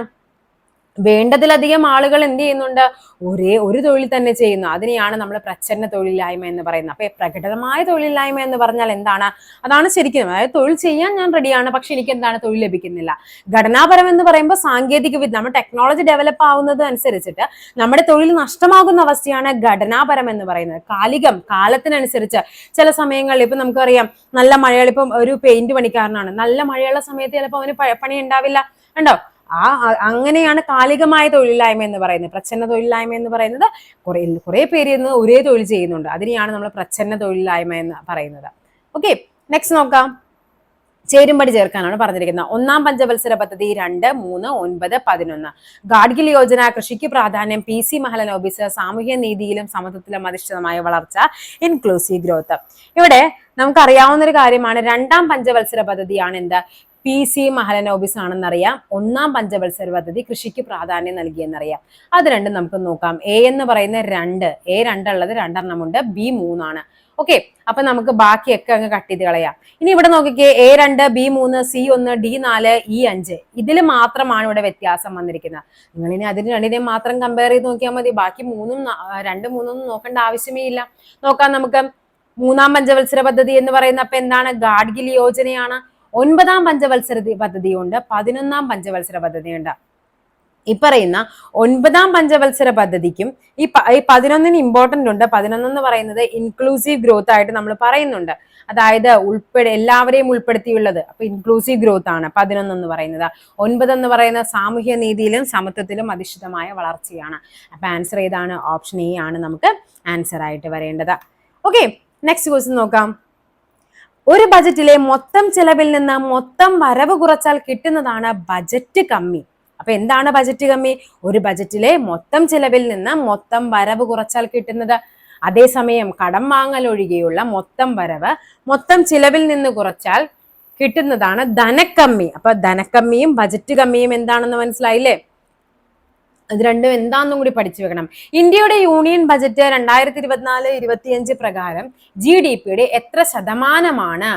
വേണ്ടതിലധികം ആളുകൾ എന്ത് ചെയ്യുന്നുണ്ട്? ഒരു തൊഴിൽ തന്നെ ചെയ്യുന്നു. അതിനെയാണ് നമ്മൾ പ്രച്ഛന്ന തൊഴിലില്ലായ്മ എന്ന് പറയുന്നത്. അപ്പൊ പ്രകടമായ തൊഴിലില്ലായ്മ എന്ന് പറഞ്ഞാൽ എന്താണ്? അതാണ് ശരിക്കും, അതായത് തൊഴിൽ ചെയ്യാൻ ഞാൻ റെഡിയാണ്, പക്ഷെ എനിക്ക് എന്താണ്? തൊഴിൽ ലഭിക്കുന്നില്ല. ഘടനാപരം എന്ന് പറയുമ്പോൾ സാങ്കേതിക വിദ്യ, നമ്മുടെ ടെക്നോളജി ഡെവലപ്പ് ആവുന്നത് അനുസരിച്ചിട്ട് നമ്മുടെ തൊഴിൽ നഷ്ടമാകുന്ന അവസ്ഥയാണ് ഘടനാപരം എന്ന് പറയുന്നത്. കാലികം, കാലത്തിനനുസരിച്ച് ചില സമയങ്ങളിൽ ഇപ്പൊ നമുക്കറിയാം നല്ല മഴകൾ, ഇപ്പം ഒരു പെയിന്റ് പണിക്കാരനാണ്, നല്ല മഴയുള്ള സമയത്ത് ചിലപ്പോൾ അവന് പണി ഉണ്ടാവില്ല, ഉണ്ടോ? അങ്ങനെയാണ് കാലികമായ തൊഴിലില്ലായ്മ എന്ന് പറയുന്നത്. പ്രച്ഛന്ന തൊഴിലില്ലായ്മ എന്ന് പറയുന്നത് കുറെ പേര് ഒരേ തൊഴിൽ ചെയ്യുന്നുണ്ട്. അതിനെയാണ് നമ്മൾ പ്രച്ഛന്ന തൊഴിലില്ലായ്മ എന്ന് പറയുന്നത്. ഓക്കെ, നെക്സ്റ്റ് നോക്കാം. ചേരുംപടി ചേർക്കാനാണ് പറഞ്ഞിരിക്കുന്നത്. ഒന്നാം പഞ്ചവത്സര പദ്ധതി 2, 3, 9, 11. ഗാഡ്ഗിൽ യോജന, കൃഷിക്ക് പ്രാധാന്യം, PC മഹലനോബിസ്, സാമൂഹ്യ നീതിയിലും സമത്വത്തിലും അധിഷ്ഠിതമായ വളർച്ച, ഇൻക്ലൂസീവ് ഗ്രോത്ത്. ഇവിടെ നമുക്കറിയാവുന്ന ഒരു കാര്യമാണ്, രണ്ടാം പഞ്ചവത്സര പദ്ധതിയാണ് എന്ത്, PC മഹലനോബിസ് ആണെന്നറിയാം. ഒന്നാം പഞ്ചവത്സര പദ്ധതി കൃഷിക്ക് പ്രാധാന്യം നൽകിയെന്നറിയാം. അത് രണ്ടും നമുക്ക് നോക്കാം. A എന്ന് പറയുന്ന 2, A2 ഉള്ളത് 2 ഉണ്ട്, B3 ആണ്. ഓക്കെ, അപ്പൊ നമുക്ക് ബാക്കിയൊക്കെ അങ്ങ് കട്ട് ചെയ്ത് കളയാം. ഇനി ഇവിടെ നോക്കിക്കേ, A2, B3, C1, D4, E5. ഇതിൽ മാത്രമാണ് ഇവിടെ വ്യത്യാസം വന്നിരിക്കുന്നത്. നിങ്ങൾ ഇനി അതിന് രണ്ടിനെയും മാത്രം കമ്പയർ ചെയ്ത് നോക്കിയാൽ മതി. ബാക്കി 2, 3 നോക്കേണ്ട ആവശ്യമേ ഇല്ല. നോക്കാം നമുക്ക്. മൂന്നാം പഞ്ചവത്സര പദ്ധതി എന്ന് പറയുന്ന അപ്പൊ എന്താണ്, ഗാഡ്ഗിൽ യോജനയാണ്. 9ാം പഞ്ചവത്സര പദ്ധതിയുണ്ട്, 11ാം പഞ്ചവത്സര പദ്ധതിയുണ്ട്. ഈ പറയുന്ന 9ാം പഞ്ചവത്സര പദ്ധതിക്കും ഈ 11ന് ഇമ്പോർട്ടന്റ് ഉണ്ട്. 11 എന്ന് പറയുന്നത് ഇൻക്ലൂസീവ് ഗ്രോത്ത് ആയിട്ട് നമ്മൾ പറയുന്നുണ്ട്. അതായത് എല്ലാവരെയും ഉൾപ്പെടുത്തിയുള്ളത്. അപ്പൊ ഇൻക്ലൂസീവ് ഗ്രോത്ത് ആണ് 11 എന്ന് പറയുന്നത്. 9 എന്ന് പറയുന്ന സാമൂഹ്യ നീതിയിലും സമത്വത്തിലും അധിഷ്ഠിതമായ വളർച്ചയാണ്. അപ്പൊ ആൻസർ ഏതാണ്? ഓപ്ഷൻ എ ആണ് നമുക്ക് ആൻസർ ആയിട്ട് വരേണ്ടത്. ഓക്കെ, നെക്സ്റ്റ് ക്വസ്റ്റ്യൻ നോക്കാം. ഒരു ബജറ്റിലെ മൊത്തം ചെലവിൽ നിന്ന് മൊത്തം വരവ് കുറച്ചാൽ കിട്ടുന്നതാണ് ബജറ്റ് കമ്മി. അപ്പൊ എന്താണ് ബജറ്റ് കമ്മി? ഒരു ബജറ്റിലെ മൊത്തം ചെലവിൽ നിന്ന് മൊത്തം വരവ് കുറച്ചാൽ കിട്ടുന്നത്. അതേസമയം കടം വാങ്ങൽ ഒഴികെയുള്ള മൊത്തം വരവ് മൊത്തം ചിലവിൽ നിന്ന് കുറച്ചാൽ കിട്ടുന്നതാണ് ധനക്കമ്മി. അപ്പൊ ധനക്കമ്മിയും ബജറ്റ് കമ്മിയും എന്താണെന്ന് മനസ്സിലായില്ലേ? ഇത് രണ്ടും എന്താണെന്നും കൂടി പഠിച്ചു വെക്കണം. ഇന്ത്യയുടെ യൂണിയൻ ബജറ്റ് 2024-25 പ്രകാരം GDPയുടെ എത്ര ശതമാനമാണ്?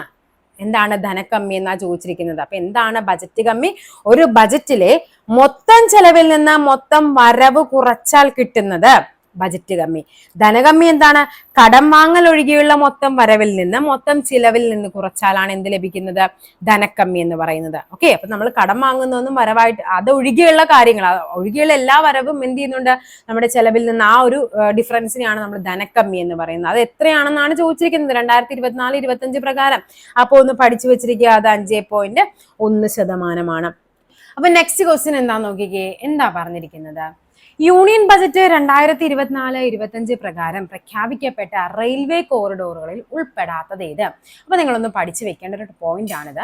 എന്താണ് ധനക്കമ്മി എന്നാ ചോദിച്ചിരിക്കുന്നത്. അപ്പൊ എന്താണ് ബജറ്റ് കമ്മി? ഒരു ബജറ്റിലെ മൊത്തം ചെലവിൽ നിന്ന് മൊത്തം വരവ് കുറച്ചാൽ കിട്ടുന്നത് ബജറ്റ് കമ്മി. ധനകമ്മി എന്താണ്? കടം വാങ്ങൽ ഒഴികെയുള്ള മൊത്തം വരവിൽ നിന്ന് മൊത്തം ചിലവിൽ നിന്ന് കുറച്ചാലാണ് എന്ത് ലഭിക്കുന്നത്? ധനക്കമ്മി എന്ന് പറയുന്നത്. ഓക്കെ, അപ്പൊ നമ്മൾ കടം വാങ്ങുന്നൊന്നും വരവായിട്ട്, അത് ഒഴികെയുള്ള കാര്യങ്ങൾ, ഒഴികെയുള്ള എല്ലാ വരവും എന്ത് ചെയ്യുന്നുണ്ട്? നമ്മുടെ ചെലവിൽ നിന്ന് ആ ഒരു ഡിഫറൻസിനെയാണ് നമ്മൾ ധനക്കമ്മി എന്ന് പറയുന്നത്. അത് എത്രയാണെന്നാണ് ചോദിച്ചിരിക്കുന്നത് 2024-25 പ്രകാരം. അപ്പൊ ഒന്ന് പഠിച്ചു വെച്ചിരിക്കുക, അത് 5.1%. അപ്പൊ നെക്സ്റ്റ് ക്വസ്റ്റ്യൻ എന്താ നോക്കിക്കേ, എന്താ പറഞ്ഞിരിക്കുന്നത്? യൂണിയൻ ബജറ്റ് 2024-25 പ്രകാരം പ്രഖ്യാപിക്കപ്പെട്ട റെയിൽവേ കോറിഡോറുകളിൽ ഉൾപ്പെടാത്തത് ഏത്? അപ്പൊ നിങ്ങളൊന്ന് പഠിച്ചു വെക്കേണ്ട ഒരു പോയിന്റ് ആണിത്.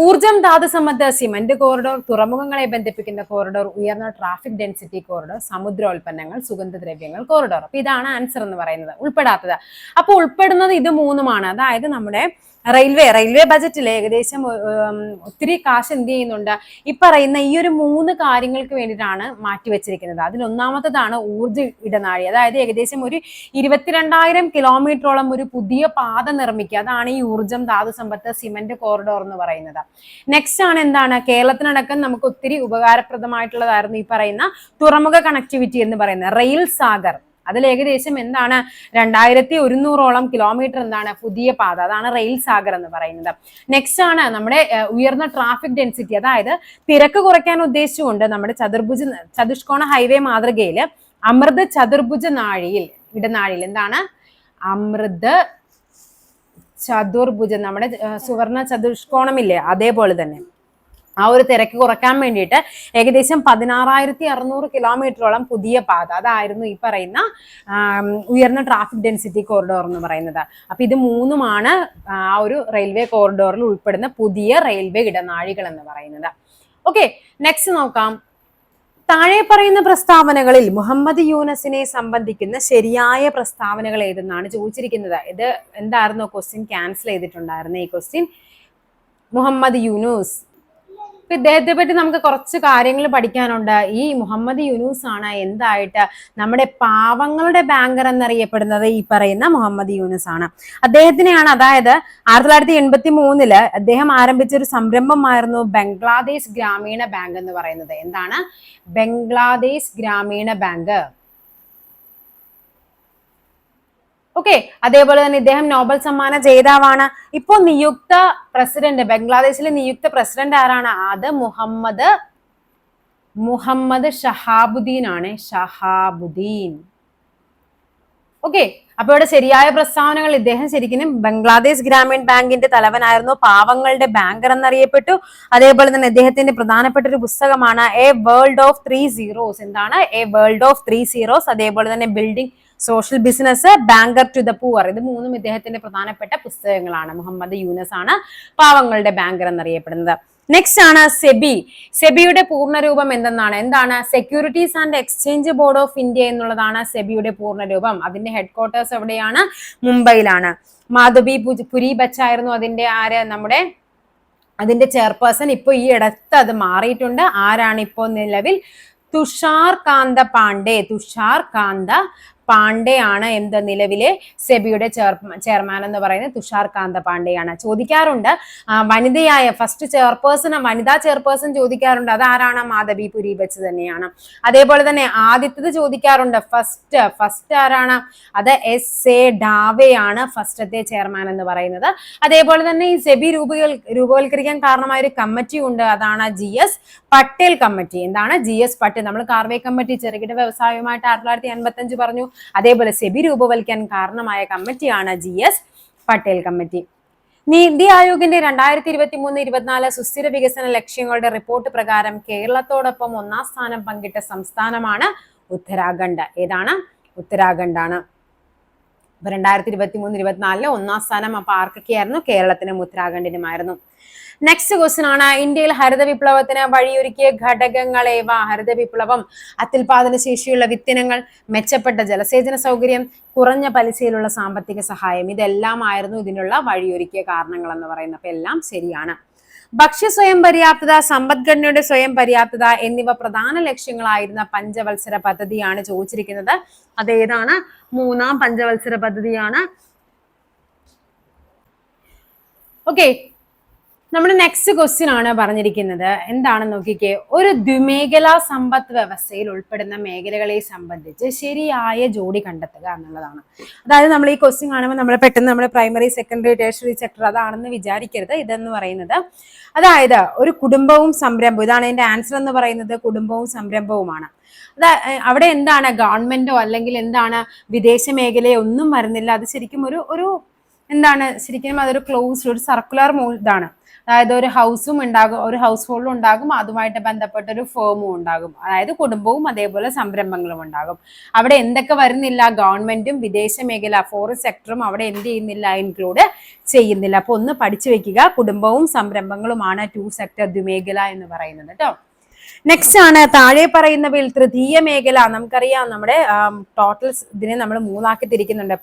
ഊർജം, ധാതുസമ്പത്ത്, സിമന്റ് കോറിഡോർ, തുറമുഖങ്ങളെ ബന്ധിപ്പിക്കുന്ന കോറിഡോർ, ഉയർന്ന ട്രാഫിക് ഡെൻസിറ്റി കോറിഡോർ, സമുദ്രോൽപ്പന്നങ്ങൾ, സുഗന്ധദ്രവ്യങ്ങൾ കോറിഡോർ. അപ്പൊ ഇതാണ് ആൻസർ എന്ന് പറയുന്നത്, ഉൾപ്പെടാത്തത്. അപ്പൊ ഉൾപ്പെടുന്നത് ഇത് മൂന്നുമാണ്. അതായത് നമ്മുടെ റെയിൽവേ ബജറ്റിൽ ഏകദേശം ഒത്തിരി കാശ് എന്ത് ചെയ്യുന്നുണ്ട്? ഈ പറയുന്ന ഈ ഒരു 3 കാര്യങ്ങൾക്ക് വേണ്ടിയിട്ടാണ് മാറ്റിവെച്ചിരിക്കുന്നത്. അതിൽ ഒന്നാമത്തതാണ് ഊർജ ഇടനാഴി. അതായത് ഏകദേശം ഒരു 22,000 കിലോമീറ്ററോളം ഒരു പുതിയ പാത നിർമ്മിക്കുക. അതാണ് ഈ ഊർജം, ധാതുസമ്പത്ത്, സിമന്റ് കോറിഡോർ എന്ന് പറയുന്നത്. നെക്സ്റ്റ് ആണ് എന്താണ്? കേരളത്തിനടക്കം നമുക്ക് ഒത്തിരി ഉപകാരപ്രദമായിട്ടുള്ളതായിരുന്നു ഈ പറയുന്ന തുറമുഖ കണക്ടിവിറ്റി എന്ന് പറയുന്നത്, റെയിൽ സാഗർ. അതിൽ ഏകദേശം എന്താണ് 2100ഓളം കിലോമീറ്റർ എന്താണ് പുതിയ പാത, അതാണ് റെയിൽ സാഗർ എന്ന് പറയുന്നത്. നെക്സ്റ്റ് ആണ് നമ്മുടെ ഉയർന്ന ട്രാഫിക് ഡെൻസിറ്റി, അതായത് തിരക്ക് കുറയ്ക്കാൻ ഉദ്ദേശിച്ചുകൊണ്ട് നമ്മുടെ ചതുഷ്കോണ ഹൈവേ മാതൃകയിൽ അമൃത് ചതുർഭുജ ഇടനാഴിയിൽ എന്താണ് അമൃത് ചതുർഭുജം, നമ്മുടെ സുവർണ ചതുഷ്കോണമില്ലേ, അതേപോലെ തന്നെ ആ ഒരു തിരക്ക് കുറയ്ക്കാൻ വേണ്ടിയിട്ട് ഏകദേശം 16,600 കിലോമീറ്ററോളം പുതിയ പാത, അതായിരുന്നു ഈ പറയുന്ന ഉയർന്ന ട്രാഫിക് ഡെൻസിറ്റി കോറിഡോർ എന്ന് പറയുന്നത്. അപ്പൊ ഇത് മൂന്നുമാണ് ആ ഒരു റെയിൽവേ കോറിഡോറിൽ ഉൾപ്പെടുന്ന പുതിയ റെയിൽവേ ഇടനാഴികൾ എന്ന് പറയുന്നത്. ഓക്കെ, നെക്സ്റ്റ് നോക്കാം. താഴെ പറയുന്ന പ്രസ്താവനകളിൽ മുഹമ്മദ് യൂനസിനെ സംബന്ധിക്കുന്ന ശരിയായ പ്രസ്താവനകൾ ഏതെന്നാണ് ചോദിച്ചിരിക്കുന്നത്. ഇത് എന്തായിരുന്നു ക്വസ്റ്റ്യൻ? ക്യാൻസൽ ചെയ്തിട്ടുണ്ടായിരുന്നു ഈ ക്വസ്റ്റ്യൻ. മുഹമ്മദ് യൂനുസ്, ഇദ്ദേഹത്തെ പറ്റി നമുക്ക് കുറച്ച് കാര്യങ്ങൾ പഠിക്കാനുണ്ട്. ഈ മുഹമ്മദ് യൂനുസ് ആണ് എന്തായിട്ട് നമ്മുടെ പാവങ്ങളുടെ ബാങ്കർ എന്നറിയപ്പെടുന്നത് ഈ പറയുന്ന മുഹമ്മദ് യൂനുസ് ആണ്. അദ്ദേഹത്തിനെയാണ്, അതായത് 1983 അദ്ദേഹം ആരംഭിച്ച ഒരു സംരംഭമായിരുന്നു ബംഗ്ലാദേശ് ഗ്രാമീണ ബാങ്ക് എന്ന് പറയുന്നത്. എന്താണ് ബംഗ്ലാദേശ് ഗ്രാമീണ ബാങ്ക്? ഓക്കെ, അതേപോലെ തന്നെ ഇദ്ദേഹം നോബൽ സമ്മാന ജേതാവാണ്. ഇപ്പോ നിയുക്ത പ്രസിഡന്റ്, ബംഗ്ലാദേശിലെ നിയുക്ത പ്രസിഡന്റ് ആരാണ്? അത് മുഹമ്മദ് ഷഹാബുദ്ദീൻ ആണ്. ഷഹാബുദ്ദീൻ. ഓക്കെ, അപ്പൊ ഇവിടെ ശരിയായ പ്രസ്താവനകൾ, ഇദ്ദേഹം ശരിക്കും ബംഗ്ലാദേശ് ഗ്രാമീൺ ബാങ്കിന്റെ തലവനായിരുന്നു, പാവങ്ങളുടെ ബാങ്കർ എന്നറിയപ്പെട്ടു. അതേപോലെ തന്നെ ഇദ്ദേഹത്തിന്റെ പ്രധാനപ്പെട്ട ഒരു പുസ്തകമാണ് എ വേൾഡ് ഓഫ് 3 സീറോസ്. എന്താണ് എ വേൾഡ് ഓഫ് 3 സീറോസ്? അതേപോലെ തന്നെ building social business, banker to the poor. ഇത് മൂന്നും ഇദ്ദേഹത്തിന്റെ പ്രധാനപ്പെട്ട പുസ്തകങ്ങളാണ്. മുഹമ്മദ് യൂനസ് ആണ് പാവങ്ങളുടെ ബാങ്കർ എന്നറിയപ്പെടുന്നത്. നെക്സ്റ്റ് ആണ് സെബി. സെബിയുടെ പൂർണ്ണരൂപം എന്താണ്? Securities and exchange board of India എന്നുള്ളതാണ് സെബിയുടെ പൂർണ്ണരൂപം. അതിന്റെ ഹെഡ്ക്വാർട്ടേഴ്സ് എവിടെയാണ്? മുംബൈയിലാണ്. മാധവി പുരി ബച്ചായിരുന്നു അതിന്റെ ചെയർപേഴ്സൺ. ഇപ്പൊ ഈ ഇടത്ത് അത് മാറിയിട്ടുണ്ട്. ആരാണ് ഇപ്പോ നിലവിൽ? തുഷാർ കാന്ത പാണ്ഡെ ആണ് നിലവിലെ സെബിയുടെ ചെയർമാൻ എന്ന് പറയുന്നത് തുഷാർ കാന്ത പാണ്ഡെയാണ്. ചോദിക്കാറുണ്ട് വനിതാ ചെയർപേഴ്സൺ ചോദിക്കാറുണ്ട്. അതാരാണ്? മാധവി പുരി ബച്ച് തന്നെയാണ്. അതേപോലെ തന്നെ ആദ്യത്തേത് ചോദിക്കാറുണ്ട്. ഫസ്റ്റ് ആരാണ്? അത് എസ്.എ. ഡാവെ ആണ് ഫസ്റ്റത്തെ ചെയർമാൻ എന്ന് പറയുന്നത്. അതേപോലെ തന്നെ ഈ സെബി രൂപവൽക്കരിക്കാൻ കാരണമായ ഒരു കമ്മിറ്റി ഉണ്ട്. അതാണ് GS പട്ടേൽ കമ്മിറ്റി. എന്താണ്? GS പട്ടേൽ. നമ്മൾ കാർവേ കമ്മിറ്റി ചെറുകിട വ്യവസായവുമായിട്ട് 1985 പറഞ്ഞു. അതേപോലെ സെബി രൂപവൽക്കാൻ കാരണമായ കമ്മിറ്റിയാണ് GS പട്ടേൽ കമ്മിറ്റി. നീതി ആയോഗിന്റെ 2023-24 സുസ്ഥിര വികസന ലക്ഷ്യങ്ങളുടെ റിപ്പോർട്ട് പ്രകാരം കേരളത്തോടൊപ്പം 1ാം സ്ഥാനം പങ്കിട്ട സംസ്ഥാനമാണ് ഉത്തരാഖണ്ഡ്. ഏതാണ്? ഉത്തരാഖണ്ഡാണ്. 2023-24 1ാം സ്ഥാനം അപ്പൊ ആർക്കൊക്കെയായിരുന്നു? കേരളത്തിനും ഉത്തരാഖണ്ഡിനുമായിരുന്നു. നെക്സ്റ്റ് ക്വസ്റ്റ്യൻ ആണ്, ഇന്ത്യയിൽ ഹരിത വിപ്ലവത്തിന് വഴിയൊരുക്കിയ ഘടകങ്ങൾ ഏവ? ഹരിത വിപ്ലവം: അത്യുൽപാദന ശേഷിയുള്ള വിത്തിനങ്ങൾ, മെച്ചപ്പെട്ട ജലസേചന സൗകര്യം, കുറഞ്ഞ പലിശയിലുള്ള സാമ്പത്തിക സഹായം. ഇതെല്ലാം ആയിരുന്നു ഇതിനുള്ള വഴിയൊരുക്കിയ കാരണങ്ങൾ എന്ന് പറയുന്നത്. അപ്പൊ എല്ലാം ശരിയാണ്. ഭക്ഷ്യ സ്വയം പര്യാപ്തത, സമ്പദ്ഘടനയുടെ സ്വയം പര്യാപ്തത എന്നിവ പ്രധാന ലക്ഷ്യങ്ങളായിരുന്ന പഞ്ചവത്സര പദ്ധതിയാണ് ചോദിച്ചിരിക്കുന്നത്. അതേതാണ്? 3ാം പഞ്ചവത്സര പദ്ധതിയാണ്. ഓക്കെ, നമ്മുടെ നെക്സ്റ്റ് ക്വസ്റ്റ്യൻ ആണ് പറഞ്ഞിരിക്കുന്നത്. എന്താണെന്ന് നോക്കിക്കേ. ഒരു ദ്വിമേഖലാ സമ്പദ് വ്യവസ്ഥയിൽ ഉൾപ്പെടുന്ന മേഖലകളെ സംബന്ധിച്ച് ശരിയായ ജോഡി കണ്ടെത്തുക എന്നുള്ളതാണ്. അതായത് നമ്മൾ ഈ ക്വസ്റ്റ്യൻ കാണുമ്പോൾ നമ്മൾ പെട്ടെന്ന് നമ്മൾ പ്രൈമറി, സെക്കൻഡറി, ടേഴ്സറി സെക്ടർ അതാണെന്ന് വിചാരിക്കരുത്. ഇതെന്ന് പറയുന്നത് അതായത് ഒരു കുടുംബവും സംരംഭവും, ഇതാണ് ഇതിന്റെ ആൻസർ എന്ന് പറയുന്നത്. കുടുംബവും സംരംഭവുമാണ്. അവിടെ എന്താണ്? ഗവൺമെന്റോ അല്ലെങ്കിൽ എന്താണ് വിദേശ മേഖലയോ ഒന്നും വരുന്നില്ല. അത് ശരിക്കും ശരിക്കും അതൊരു ക്ലോസ്ഡ്, ഒരു സർക്കുലർ ഇതാണ്. അതായത് ഒരു ഹൗസും ഉണ്ടാകും, ഒരു ഹൗസ് ഹോൾഡും ഉണ്ടാകും, അതുമായിട്ട് ബന്ധപ്പെട്ട ഒരു ഫേമും ഉണ്ടാകും. അതായത് കുടുംബവും അതേപോലെ സംരംഭങ്ങളും ഉണ്ടാകും. അവിടെ എന്തൊക്കെ വരുന്നില്ല? ഗവൺമെന്റും വിദേശ മേഖല, ഫോറിൻ സെക്ടറും അവിടെ എന്ത് ചെയ്യുന്നില്ല? ഇൻക്ലൂഡ് ചെയ്യുന്നില്ല. അപ്പൊ ഒന്ന് പഠിച്ചു വെക്കുക. കുടുംബവും സംരംഭങ്ങളുമാണ് 2 സെക്ടർ ദ്വിമേഖല എന്ന് പറയുന്നത് കേട്ടോ. നെക്സ്റ്റ് ആണ് താഴെ പറയുന്നവയിൽ തൃതീയ മേഖല. നമുക്കറിയാം നമ്മുടെ ടോട്ടൽ ഇതിനെ നമ്മൾ 3ആക്കി തിരിക്കുന്നുണ്ട്.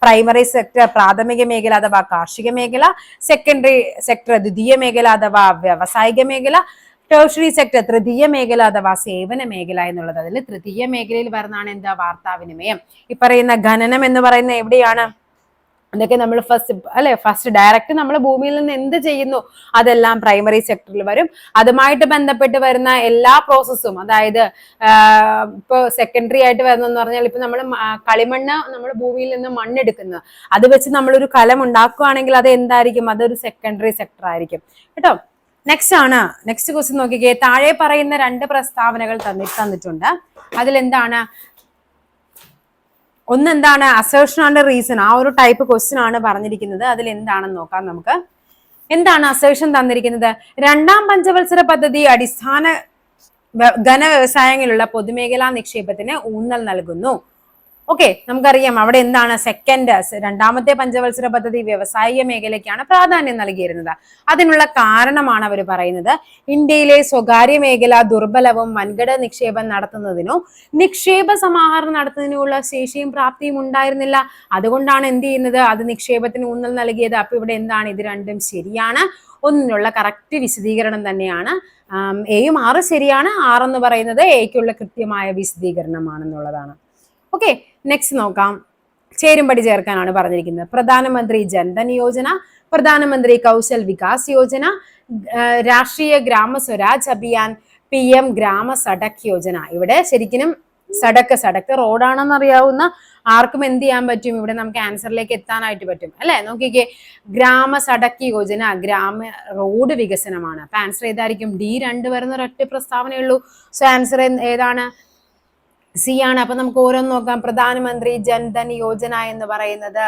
പ്രൈമറി സെക്ടർ പ്രാഥമിക മേഖല അഥവാ കാർഷിക മേഖല, സെക്കൻഡറി സെക്ടർ ദ്വിതീയ മേഖല അഥവാ വ്യാവസായിക മേഖല, ടേഴ്സറി സെക്ടർ തൃതീയ മേഖല അഥവാ സേവന മേഖല എന്നുള്ളത്. അതിൽ തൃതീയ മേഖലയിൽ വരുന്നതാണ് എന്താ? വാർത്താവിനിമയം. ഈ പറയുന്ന ഖനനം എന്ന് പറയുന്ന എവിടെയാണ്? അതൊക്കെ നമ്മൾ ഫസ്റ്റ് ഡയറക്റ്റ് നമ്മൾ ഭൂമിയിൽ നിന്ന് എന്ത് ചെയ്യുന്നു അതെല്ലാം പ്രൈമറി സെക്ടറിൽ വരും. അതുമായിട്ട് ബന്ധപ്പെട്ട് വരുന്ന എല്ലാ പ്രോസസ്സും, അതായത് ഇപ്പൊ സെക്കൻഡറി ആയിട്ട് വരുന്നതെന്ന് പറഞ്ഞാൽ ഇപ്പൊ നമ്മൾ കളിമണ്ണ് നമ്മൾ ഭൂമിയിൽ നിന്ന് മണ്ണെടുക്കുന്നത്, അത് വെച്ച് നമ്മളൊരു കലം ഉണ്ടാക്കുകയാണെങ്കിൽ അത് എന്തായിരിക്കും? അതൊരു സെക്കൻഡറി സെക്ടർ ആയിരിക്കും കേട്ടോ. നെക്സ്റ്റ് ക്വസ്റ്റ്യൻ നോക്കിക്കേ. താഴെ പറയുന്ന 2 പ്രസ്താവനകൾ തന്നിട്ടുണ്ട്. അതിലെന്താണ്? ഒന്നെന്താണ്? Assertion and reason. ആ ഒരു ടൈപ്പ് ക്വസ്റ്റ്യൻ ആണ് പറഞ്ഞിരിക്കുന്നത്. അതിൽ എന്താണെന്ന് നോക്കാം നമുക്ക്. എന്താണ് അസേർഷൻ തന്നിരിക്കുന്നത്? 2ാം പഞ്ചവത്സര പദ്ധതി അടിസ്ഥാന ഘന വ്യവസായങ്ങളിലുള്ള പൊതുമേഖലാ നിക്ഷേപത്തിന് ഊന്നൽ നൽകുന്നു. ഓക്കെ, നമുക്കറിയാം അവിടെ എന്താണ്? രണ്ടാമത്തെ പഞ്ചവത്സര പദ്ധതി വ്യവസായിക മേഖലയ്ക്കാണ് പ്രാധാന്യം നൽകിയിരുന്നത്. അതിനുള്ള കാരണമാണ് അവർ പറയുന്നത്. ഇന്ത്യയിലെ സ്വകാര്യ മേഖല ദുർബലവും വൻകിട നിക്ഷേപം നടത്തുന്നതിനോ നിക്ഷേപ സമാഹരണം നടത്തുന്നതിനുള്ള ശേഷിയും പ്രാപ്തിയും ഉണ്ടായിരുന്നില്ല. അതുകൊണ്ടാണ് എന്ത് ചെയ്യുന്നത്? അത് നിക്ഷേപത്തിന് ഊന്നൽ നൽകിയത്. അപ്പൊ ഇവിടെ എന്താണ്? ഇത് രണ്ടും ശരിയാണ്. ഒന്നിനുള്ള കറക്റ്റ് വിശദീകരണം തന്നെയാണ്. എയും 6 ശരിയാണ്. 6 എന്ന് പറയുന്നത് എക്കുള്ള കൃത്യമായ വിശദീകരണമാണെന്നുള്ളതാണ്. ഓക്കെ, നെക്സ്റ്റ് നോക്കാം. ചേരുംപടി ചേർക്കാനാണ് പറഞ്ഞിരിക്കുന്നത്. പ്രധാനമന്ത്രി ജൻധൻ യോജന, പ്രധാനമന്ത്രി കൗശൽ വികാസ് യോജന, രാഷ്ട്രീയ ഗ്രാമ സ്വരാജ് അഭിയാൻ, PM ഗ്രാമ സഡക് യോജന. ഇവിടെ ശരിക്കും സഡക്ക് റോഡാണെന്ന് അറിയാവുന്ന ആർക്കും എന്ത് ചെയ്യാൻ പറ്റും? ഇവിടെ നമുക്ക് ആൻസറിലേക്ക് എത്താനായിട്ട് പറ്റും അല്ലെ. നോക്കിക്കേ, ഗ്രാമ സഡക് യോജന ഗ്രാമ റോഡ് വികസനമാണ്. അപ്പൊ ആൻസർ ഏതായിരിക്കും? D2 വരുന്ന ഒരൊറ്റ പ്രസ്താവനയുള്ളൂ. സോ ആൻസർ ഏതാണ്? C ആണ്. അപ്പൊ നമുക്ക് ഓരോന്ന് നോക്കാം. പ്രധാനമന്ത്രി ജൻധൻ യോജന എന്ന് പറയുന്നത്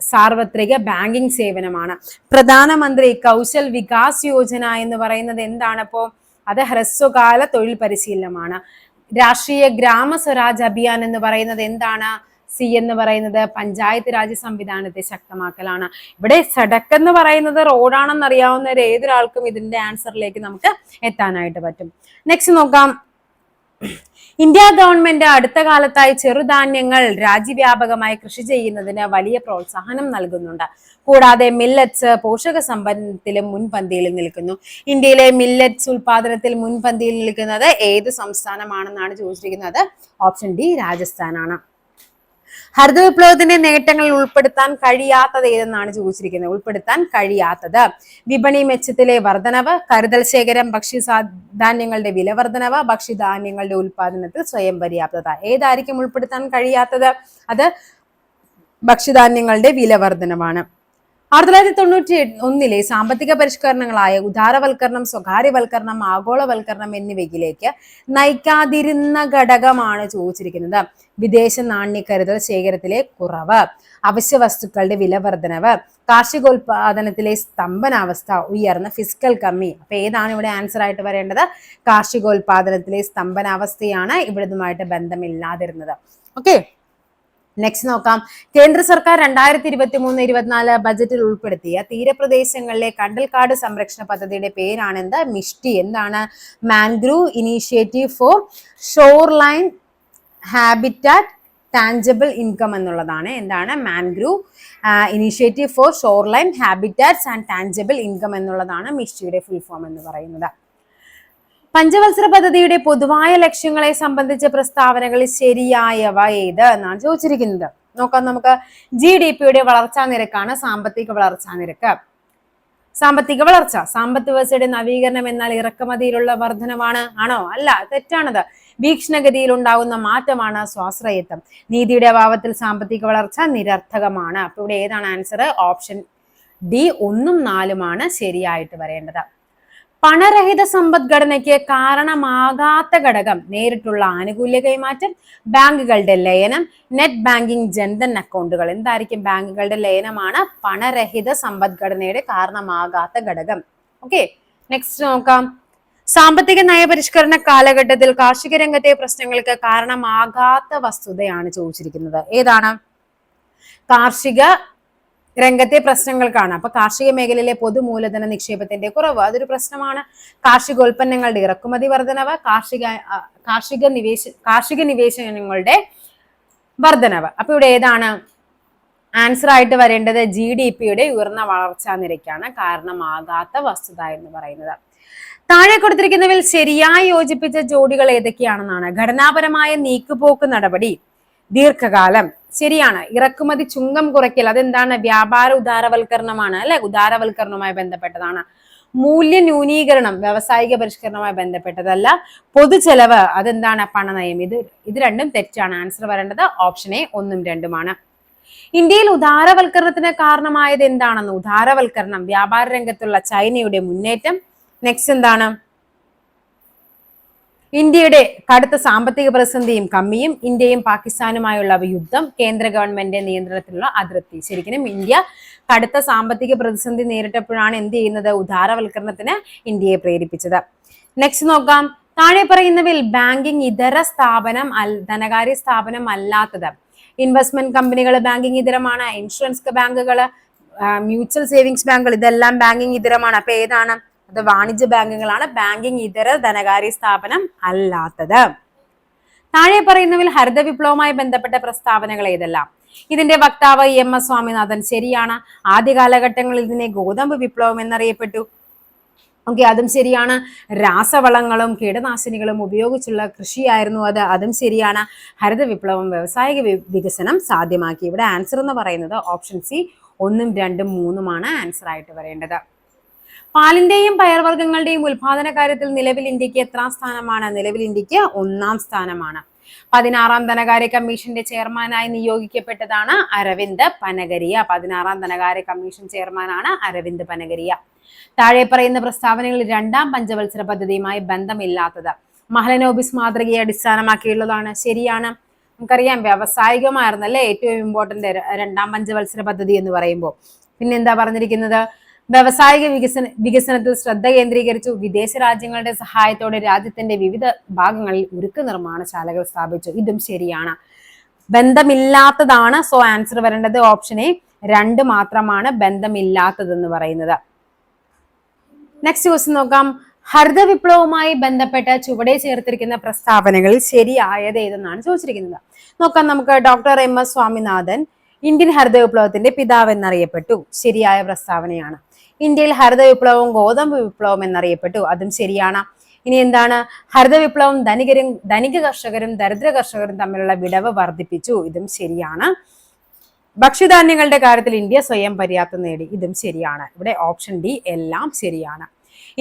സാർവത്രിക ബാങ്കിങ് സേവനമാണ്. പ്രധാനമന്ത്രി കൗശൽ വികാസ് യോജന എന്ന് പറയുന്നത് എന്താണ്? അപ്പോ അത് ഹ്രസ്വകാല തൊഴിൽ പരിശീലനമാണ്. രാഷ്ട്രീയ ഗ്രാമ സ്വരാജ് അഭിയാൻ എന്ന് പറയുന്നത് എന്താണ്? സി എന്ന് പറയുന്നത് പഞ്ചായത്ത് രാജ് സംവിധാനത്തെ ശക്തമാക്കലാണ്. ഇവിടെ സഡക്ക് എന്ന് പറയുന്നത് റോഡാണെന്ന് അറിയാവുന്ന ഏതൊരാൾക്കും ഇതിന്റെ ആൻസറിലേക്ക് നമുക്ക് എത്താനായിട്ട് പറ്റും. നെക്സ്റ്റ് നോക്കാം. ഇന്ത്യ ഗവൺമെന്റ് അടുത്ത കാലത്തായി ചെറുധാന്യങ്ങൾ രാജ്യവ്യാപകമായി കൃഷി ചെയ്യുന്നതിന് വലിയ പ്രോത്സാഹനം നൽകുന്നുണ്ട്. കൂടാതെ മില്ലറ്റ്സ് പോഷക സമ്പന്നത്തിലും മുൻപന്തിയിൽ നിൽക്കുന്നു. ഇന്ത്യയിലെ മില്ലറ്റ്സ് ഉൽപാദനത്തിൽ മുൻപന്തിയിൽ നിൽക്കുന്നത് ഏത് സംസ്ഥാനമാണെന്നാണ് ചോദിച്ചിരിക്കുന്നത്? Option D രാജസ്ഥാനാണ്. ഹരിത വിപ്ലവത്തിന്റെ നേട്ടങ്ങളിൽ ഉൾപ്പെടുത്താൻ കഴിയാത്തത് ഏതെന്നാണ് ചോദിച്ചിരിക്കുന്നത്? ഉൾപ്പെടുത്താൻ കഴിയാത്തത് വിപണി മെച്ചത്തിലെ വർധനവ്, കരുതൽ ശേഖരം, ഭക്ഷ്യധാന്യങ്ങളുടെ വില വർധനവ്, ഭക്ഷ്യധാന്യങ്ങളുടെ ഉൽപാദനത്തിൽ സ്വയം പര്യാപ്തത. ഏതായിരിക്കും ഉൾപ്പെടുത്താൻ കഴിയാത്തത്? അത് ഭക്ഷ്യധാന്യങ്ങളുടെ വില വർധനവാണ്. 1991 സാമ്പത്തിക പരിഷ്കരണങ്ങളായ ഉദാരവൽക്കരണം, സ്വകാര്യവൽക്കരണം, ആഗോളവൽക്കരണം എന്നിവയിലേക്ക് നയിക്കാതിരുന്ന ഘടകമാണ് ചോദിച്ചിരിക്കുന്നത്. വിദേശ നാണ്യ കരുതൽ ശേഖരത്തിലെ കുറവ്, അവശ്യ വസ്തുക്കളുടെ വില വർധനവ്, കാർഷികോൽപാദനത്തിലെ സ്തംഭനാവസ്ഥ, ഉയർന്ന ഫിസിക്കൽ കമ്മി. അപ്പൊ ഏതാണ് ഇവിടെ ആൻസർ ആയിട്ട് വരേണ്ടത്? കാർഷികോൽപാദനത്തിലെ സ്തംഭനാവസ്ഥയാണ് ഇവിടുമായിട്ട് ബന്ധമില്ലാതിരുന്നത്. ഓക്കെ, നെക്സ്റ്റ് നോക്കാം. കേന്ദ്ര സർക്കാർ 2023-24 ബജറ്റിൽ ഉൾപ്പെടുത്തിയ തീരപ്രദേശങ്ങളിലെ കണ്ടൽക്കാട് സംരക്ഷണ പദ്ധതിയുടെ പേരാണെന്ത്? മിഷ്ടി. എന്താണ്? Mangrove initiative four shore line habitat tangible income എന്നുള്ളതാണ്. എന്താണ്? Mangrove initiative four shore line habitats and tangible income എന്നുള്ളതാണ് മിഷ്ടിയുടെ ഫുൾ ഫോം എന്ന് പറയുന്നത്. പഞ്ചവത്സര പദ്ധതിയുടെ പൊതുവായ ലക്ഷ്യങ്ങളെ സംബന്ധിച്ച പ്രസ്താവനകളിൽ ശരിയായവ ഏത് എന്നാണ് ചോദിച്ചിരിക്കുന്നത്. നോക്കാം നമുക്ക്. GDP-യുടെ വളർച്ചാ നിരക്കാണ് സാമ്പത്തിക വളർച്ചാ നിരക്ക്. സാമ്പത്തിക വളർച്ച, സാമ്പത്തിക വ്യവസ്ഥയുടെ നവീകരണം എന്നാൽ ഇറക്കുമതിയിലുള്ള വർധനവാണ്. ആണോ? അല്ല, തെറ്റാണത്. വീക്ഷണഗതിയിൽ ഉണ്ടാകുന്ന മാറ്റമാണ് സ്വാശ്രയത്വം. നീതിയുടെ അഭാവത്തിൽ സാമ്പത്തിക വളർച്ച നിരർത്ഥകമാണ്. അപ്പൊ ഇവിടെ ഏതാണ് ആൻസർ? ഓപ്ഷൻ ഡി 1ഉം 4ഉമാണ് ശരിയായിട്ട് വരേണ്ടത്. പണരഹിത സമ്പദ്ഘടനയ്ക്ക് കാരണമാകാത്ത ഘടകം നേരിട്ടുള്ള ആനുകൂല്യ കൈമാറ്റം, ബാങ്കുകളുടെ ലയനം, നെറ്റ് ബാങ്കിങ്, ജൻധൻ അക്കൗണ്ടുകൾ. എന്തായിരിക്കും? ബാങ്കുകളുടെ ലയനമാണ് പണരഹിത സമ്പദ്ഘടനയുടെ കാരണമാകാത്ത ഘടകം. ഓക്കെ, നെക്സ്റ്റ് നോക്കാം. സാമ്പത്തിക നയപരിഷ്കരണ കാലഘട്ടത്തിൽ കാർഷിക രംഗത്തെ പ്രശ്നങ്ങൾക്ക് കാരണമാകാത്ത വസ്തുതയാണ് ചോദിച്ചിരിക്കുന്നത്. ഏതാണ്? കാർഷിക രംഗത്തെ പ്രശ്നങ്ങൾക്കാണ്. അപ്പൊ കാർഷിക മേഖലയിലെ പൊതുമൂലധന നിക്ഷേപത്തിന്റെ കുറവ് അതൊരു പ്രശ്നമാണ്. കാർഷികോൽപ്പന്നങ്ങളുടെ ഇറക്കുമതി വർധനവ്, കാർഷിക നിവേശനങ്ങളുടെ വർധനവ്. അപ്പൊ ഇവിടെ ഏതാണ് ആൻസർ ആയിട്ട് വരേണ്ടത്? GDP-യുടെ ഉയർന്ന വളർച്ചാ നിരക്കാണ് കാരണമാകാത്ത വസ്തുത എന്ന് പറയുന്നത്. താഴെ കൊടുത്തിരിക്കുന്നവയിൽ ശരിയായി യോജിപ്പിച്ച ജോഡികൾ ഏതൊക്കെയാണെന്നാണ്. ഘടനാപരമായ നീക്കുപോക്ക് നടപടി, ദീർഘകാലം. ശരിയാണ്. ഇറക്കുമതി ചുങ്കം കുറയ്ക്കൽ, അതെന്താണ്? വ്യാപാര ഉദാരവൽക്കരണമാണ് അല്ലെ, ഉദാരവൽക്കരണവുമായി ബന്ധപ്പെട്ടതാണ്. മൂല്യ ന്യൂനീകരണം വ്യാവസായിക പരിഷ്കരണവുമായി ബന്ധപ്പെട്ടതല്ല. പൊതുചെലവ് അതെന്താണ്? പണനയം. ഇത് രണ്ടും തെറ്റാണ്. ആൻസർ വരേണ്ടത് ഓപ്ഷൻ എ 1ഉം 2ഉമാണ്. ഇന്ത്യയിൽ ഉദാരവൽക്കരണത്തിന് കാരണമായത് എന്താണെന്ന്? ഉദാരവൽക്കരണം, വ്യാപാര രംഗത്തുള്ള ചൈനയുടെ മുന്നേറ്റം. നെക്സ്റ്റ് എന്താണ്? ഇന്ത്യയുടെ കടുത്ത സാമ്പത്തിക പ്രതിസന്ധിയും കമ്മിയും, ഇന്ത്യയും പാകിസ്ഥാനുമായുള്ള യുദ്ധം, കേന്ദ്ര ഗവൺമെന്റ് നിയന്ത്രണത്തിലുള്ള അതിർത്തി. ശരിക്കും ഇന്ത്യ കടുത്ത സാമ്പത്തിക പ്രതിസന്ധി നേരിട്ടപ്പോഴാണ് എന്ത് ചെയ്യുന്നത്? ഉദാരവൽക്കരണത്തിന് ഇന്ത്യയെ പ്രേരിപ്പിച്ചത്. നെക്സ്റ്റ് നോക്കാം. താഴെ പറയുന്നവയിൽ ബാങ്കിങ് ഇതര സ്ഥാപനം ധനകാര്യ സ്ഥാപനം അല്ലാത്തത്. ഇൻവെസ്റ്റ്മെന്റ് കമ്പനികൾ ബാങ്കിങ് ഇതരമാണ്. ഇൻഷുറൻസ് ബാങ്കുകൾ, മ്യൂച്വൽ സേവിങ്സ് ബാങ്കുകൾ ഇതെല്ലാം ബാങ്കിങ് ഇതരമാണ്. അപ്പൊ ഏതാണ്? അത് വാണിജ്യ ബാങ്കുകളാണ് ബാങ്കിങ് ഇതര ധനകാര്യ സ്ഥാപനം അല്ലാത്തത്. താഴെ പറയുന്നവയിൽ ഹരിത വിപ്ലവവുമായി ബന്ധപ്പെട്ട പ്രസ്താവനകൾ ഏതെല്ലാം? ഇതിന്റെ വക്താവ് MS സ്വാമിനാഥൻ. ശരിയാണ്. ആദ്യ കാലഘട്ടങ്ങളിൽ ഇതിനെ ഗോതമ്പ് വിപ്ലവം എന്നറിയപ്പെട്ടു. ഓക്കെ, അതും ശരിയാണ്. രാസവളങ്ങളും കീടനാശിനികളും ഉപയോഗിച്ചുള്ള കൃഷിയായിരുന്നു അതും ശരിയാണ്. ഹരിത വിപ്ലവം വ്യവസായിക വികസനം സാധ്യമാക്കി. ഇവിടെ ആൻസർ എന്ന് പറയുന്നത് ഓപ്ഷൻ സി 1ഉം 2ഉം 3ഉമാണ് ആൻസർ ആയിട്ട് വരേണ്ടത്. പാലിന്റെയും പയർവർഗ്ഗങ്ങളുടെയും ഉൽപാദന കാര്യത്തിൽ നിലവിൽ ഇന്ത്യക്ക് എത്രാം സ്ഥാനമാണ്? നിലവിൽ ഇന്ത്യക്ക് 1ആം സ്ഥാനമാണ്. 16ാം ധനകാര്യ കമ്മീഷന്റെ ചെയർമാനായി നിയോഗിക്കപ്പെട്ടതാണ് അരവിന്ദ് പനഗരിയ. 16ാം ധനകാര്യ കമ്മീഷൻ ചെയർമാനാണ് അരവിന്ദ് പനഗരിയ. താഴെ പറയുന്ന പ്രസ്താവനകളിൽ 2ാം പഞ്ചവത്സര പദ്ധതിയുമായി ബന്ധമില്ലാത്തത്. മഹലനോബിസ് മാതൃകയെ അടിസ്ഥാനമാക്കിയുള്ളതാണ്. ശരിയാണ്. നമുക്കറിയാം വ്യാവസായികമായിരുന്നല്ലേ ഏറ്റവും ഇമ്പോർട്ടന്റ് 2ാം പഞ്ചവത്സര പദ്ധതി എന്ന് പറയുമ്പോൾ. പിന്നെന്താ പറഞ്ഞിരിക്കുന്നത്? വ്യവസായിക വികസനത്തിൽ ശ്രദ്ധ കേന്ദ്രീകരിച്ചു. വിദേശ രാജ്യങ്ങളുടെ സഹായത്തോടെ രാജ്യത്തിന്റെ വിവിധ ഭാഗങ്ങളിൽ ഉരുക്ക് നിർമ്മാണശാലകൾ സ്ഥാപിച്ചു. ഇതും ശരിയാണ്. ബന്ധമില്ലാത്തതാണ്. സോ ആൻസർ വരേണ്ടത് ഓപ്ഷൻ എ 2 മാത്രമാണ് ബന്ധമില്ലാത്തതെന്ന് പറയുന്നത്. നെക്സ്റ്റ് ക്വസ്റ്റ്യൻ നോക്കാം. ഹരിത വിപ്ലവവുമായി ബന്ധപ്പെട്ട ചുവടെ ചേർത്തിരിക്കുന്ന പ്രസ്താവനകളിൽ ശരിയായത് ഏതെന്നാണ് ചോദിച്ചിരിക്കുന്നത്. നോക്കാം നമുക്ക്. ഡോക്ടർ MS സ്വാമിനാഥൻ ഇന്ത്യൻ ഹരിത വിപ്ലവത്തിന്റെ പിതാവ് എന്നറിയപ്പെട്ടു. ശരിയായ പ്രസ്താവനയാണ്. ഇന്ത്യയിൽ ഹരിത വിപ്ലവവും ഗോതമ്പ് വിപ്ലവം എന്നറിയപ്പെട്ടു. അതും ശരിയാണ്. ഇനി എന്താണ്? ഹരിത വിപ്ലവം ധനിക കർഷകരും ദരിദ്ര കർഷകരും തമ്മിലുള്ള വിടവ് വർദ്ധിപ്പിച്ചു. ഇതും ശരിയാണ്. ഭക്ഷ്യധാന്യങ്ങളുടെ കാര്യത്തിൽ ഇന്ത്യ സ്വയം പര്യാപ്തത നേടി. ഇതും ശരിയാണ്. ഇവിടെ ഓപ്ഷൻ ഡി എല്ലാം ശരിയാണ്.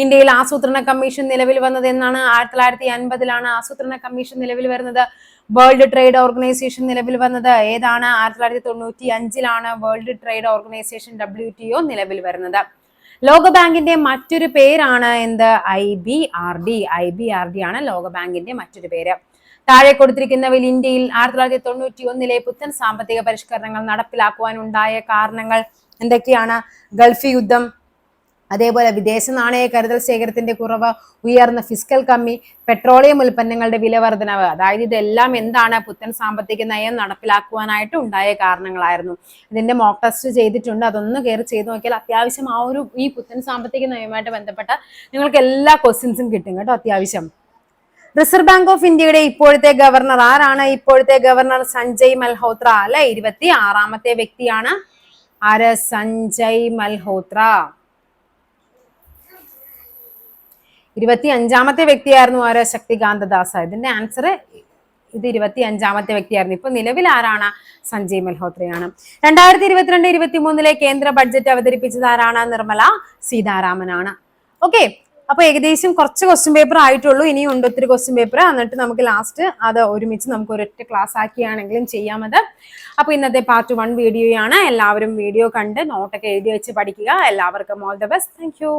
ഇന്ത്യയിൽ ആസൂത്രണ കമ്മീഷൻ നിലവിൽ വന്നത് എന്നാണ്? 1950 ആസൂത്രണ കമ്മീഷൻ നിലവിൽ വരുന്നത്. വേൾഡ് ട്രേഡ് ഓർഗനൈസേഷൻ നിലവിൽ വന്നത് ഏതാണ്? 1995 വേൾഡ് ട്രേഡ് ഓർഗനൈസേഷൻ WTO നിലവിൽ വരുന്നത്. ലോകബാങ്കിന്റെ മറ്റൊരു പേരാണ് എന്ത്? IBRD ആണ് ലോകബാങ്കിന്റെ മറ്റൊരു പേര്. താഴെ കൊടുത്തിരിക്കുന്നവയിൽ ഇന്ത്യയിൽ 1991 പുത്തൻ സാമ്പത്തിക പരിഷ്കരണങ്ങൾ നടപ്പിലാക്കുവാൻ ഉണ്ടായ കാരണങ്ങൾ എന്തൊക്കെയാണ്? ഗൾഫ് യുദ്ധം, അതേപോലെ വിദേശ നാണയ കരുതൽ ശേഖരത്തിന്റെ കുറവ്, ഉയർന്ന ഫിസ്ക്കൽ കമ്മി, പെട്രോളിയം ഉൽപ്പന്നങ്ങളുടെ വില വർധനവ്. അതായത് ഇതെല്ലാം എന്താണ്? പുത്തൻ സാമ്പത്തിക നയം നടപ്പിലാക്കുവാനായിട്ട് ഉണ്ടായ കാരണങ്ങളായിരുന്നു. ഇതിന്റെ മോക്ക് ടെസ്റ്റ് ചെയ്തിട്ടുണ്ട്. അതൊന്ന് കയറി ചെയ്ത് നോക്കിയാൽ അത്യാവശ്യം ഈ പുത്തൻ സാമ്പത്തിക നയവുമായിട്ട് ബന്ധപ്പെട്ട നിങ്ങൾക്ക് എല്ലാ ക്വസ്റ്റ്യൻസും കിട്ടും കേട്ടോ. അത്യാവശ്യം. റിസർവ് ബാങ്ക് ഓഫ് ഇന്ത്യയുടെ ഇപ്പോഴത്തെ ഗവർണർ ആരാണ്? ഇപ്പോഴത്തെ ഗവർണർ സഞ്ജയ് മൽഹോത്ര അല്ലെ. 26ാമത്തെ വ്യക്തിയാണ് ആര്? സഞ്ജയ് മൽഹോത്ര. 25ാമത്തെ വ്യക്തിയായിരുന്നു ആര്? ശക്തികാന്ത ദാസ്. ഇതിന്റെ ആൻസർ ഇത് 25ാമത്തെ വ്യക്തിയായിരുന്നു. ഇപ്പൊ നിലവിൽ ആരാണ്? സഞ്ജയ് മൽഹോത്രയാണ്. 2022-23 കേന്ദ്ര ബഡ്ജറ്റ് അവതരിപ്പിച്ചത് ആരാണ്? നിർമ്മല സീതാരാമനാണ്. ഓക്കെ, അപ്പൊ ഏകദേശം കുറച്ച് ക്വസ്റ്റ്യൻ പേപ്പർ ആയിട്ടുള്ളൂ. ഇനിയും ഉണ്ട് ഒത്തിരി ക്വസ്റ്റ്യൻ പേപ്പർ. എന്നിട്ട് നമുക്ക് ലാസ്റ്റ് അത് ഒരുമിച്ച് നമുക്ക് ഒരൊറ്റ ക്ലാസ് ആക്കിയാണെങ്കിലും ചെയ്യാമത്. അപ്പൊ ഇന്നത്തെ പാർട്ട് 1 വീഡിയോയാണ്. എല്ലാവരും വീഡിയോ കണ്ട് നോട്ടൊക്കെ എഴുതി വെച്ച് പഠിക്കുക. എല്ലാവർക്കും all the best. Thank you.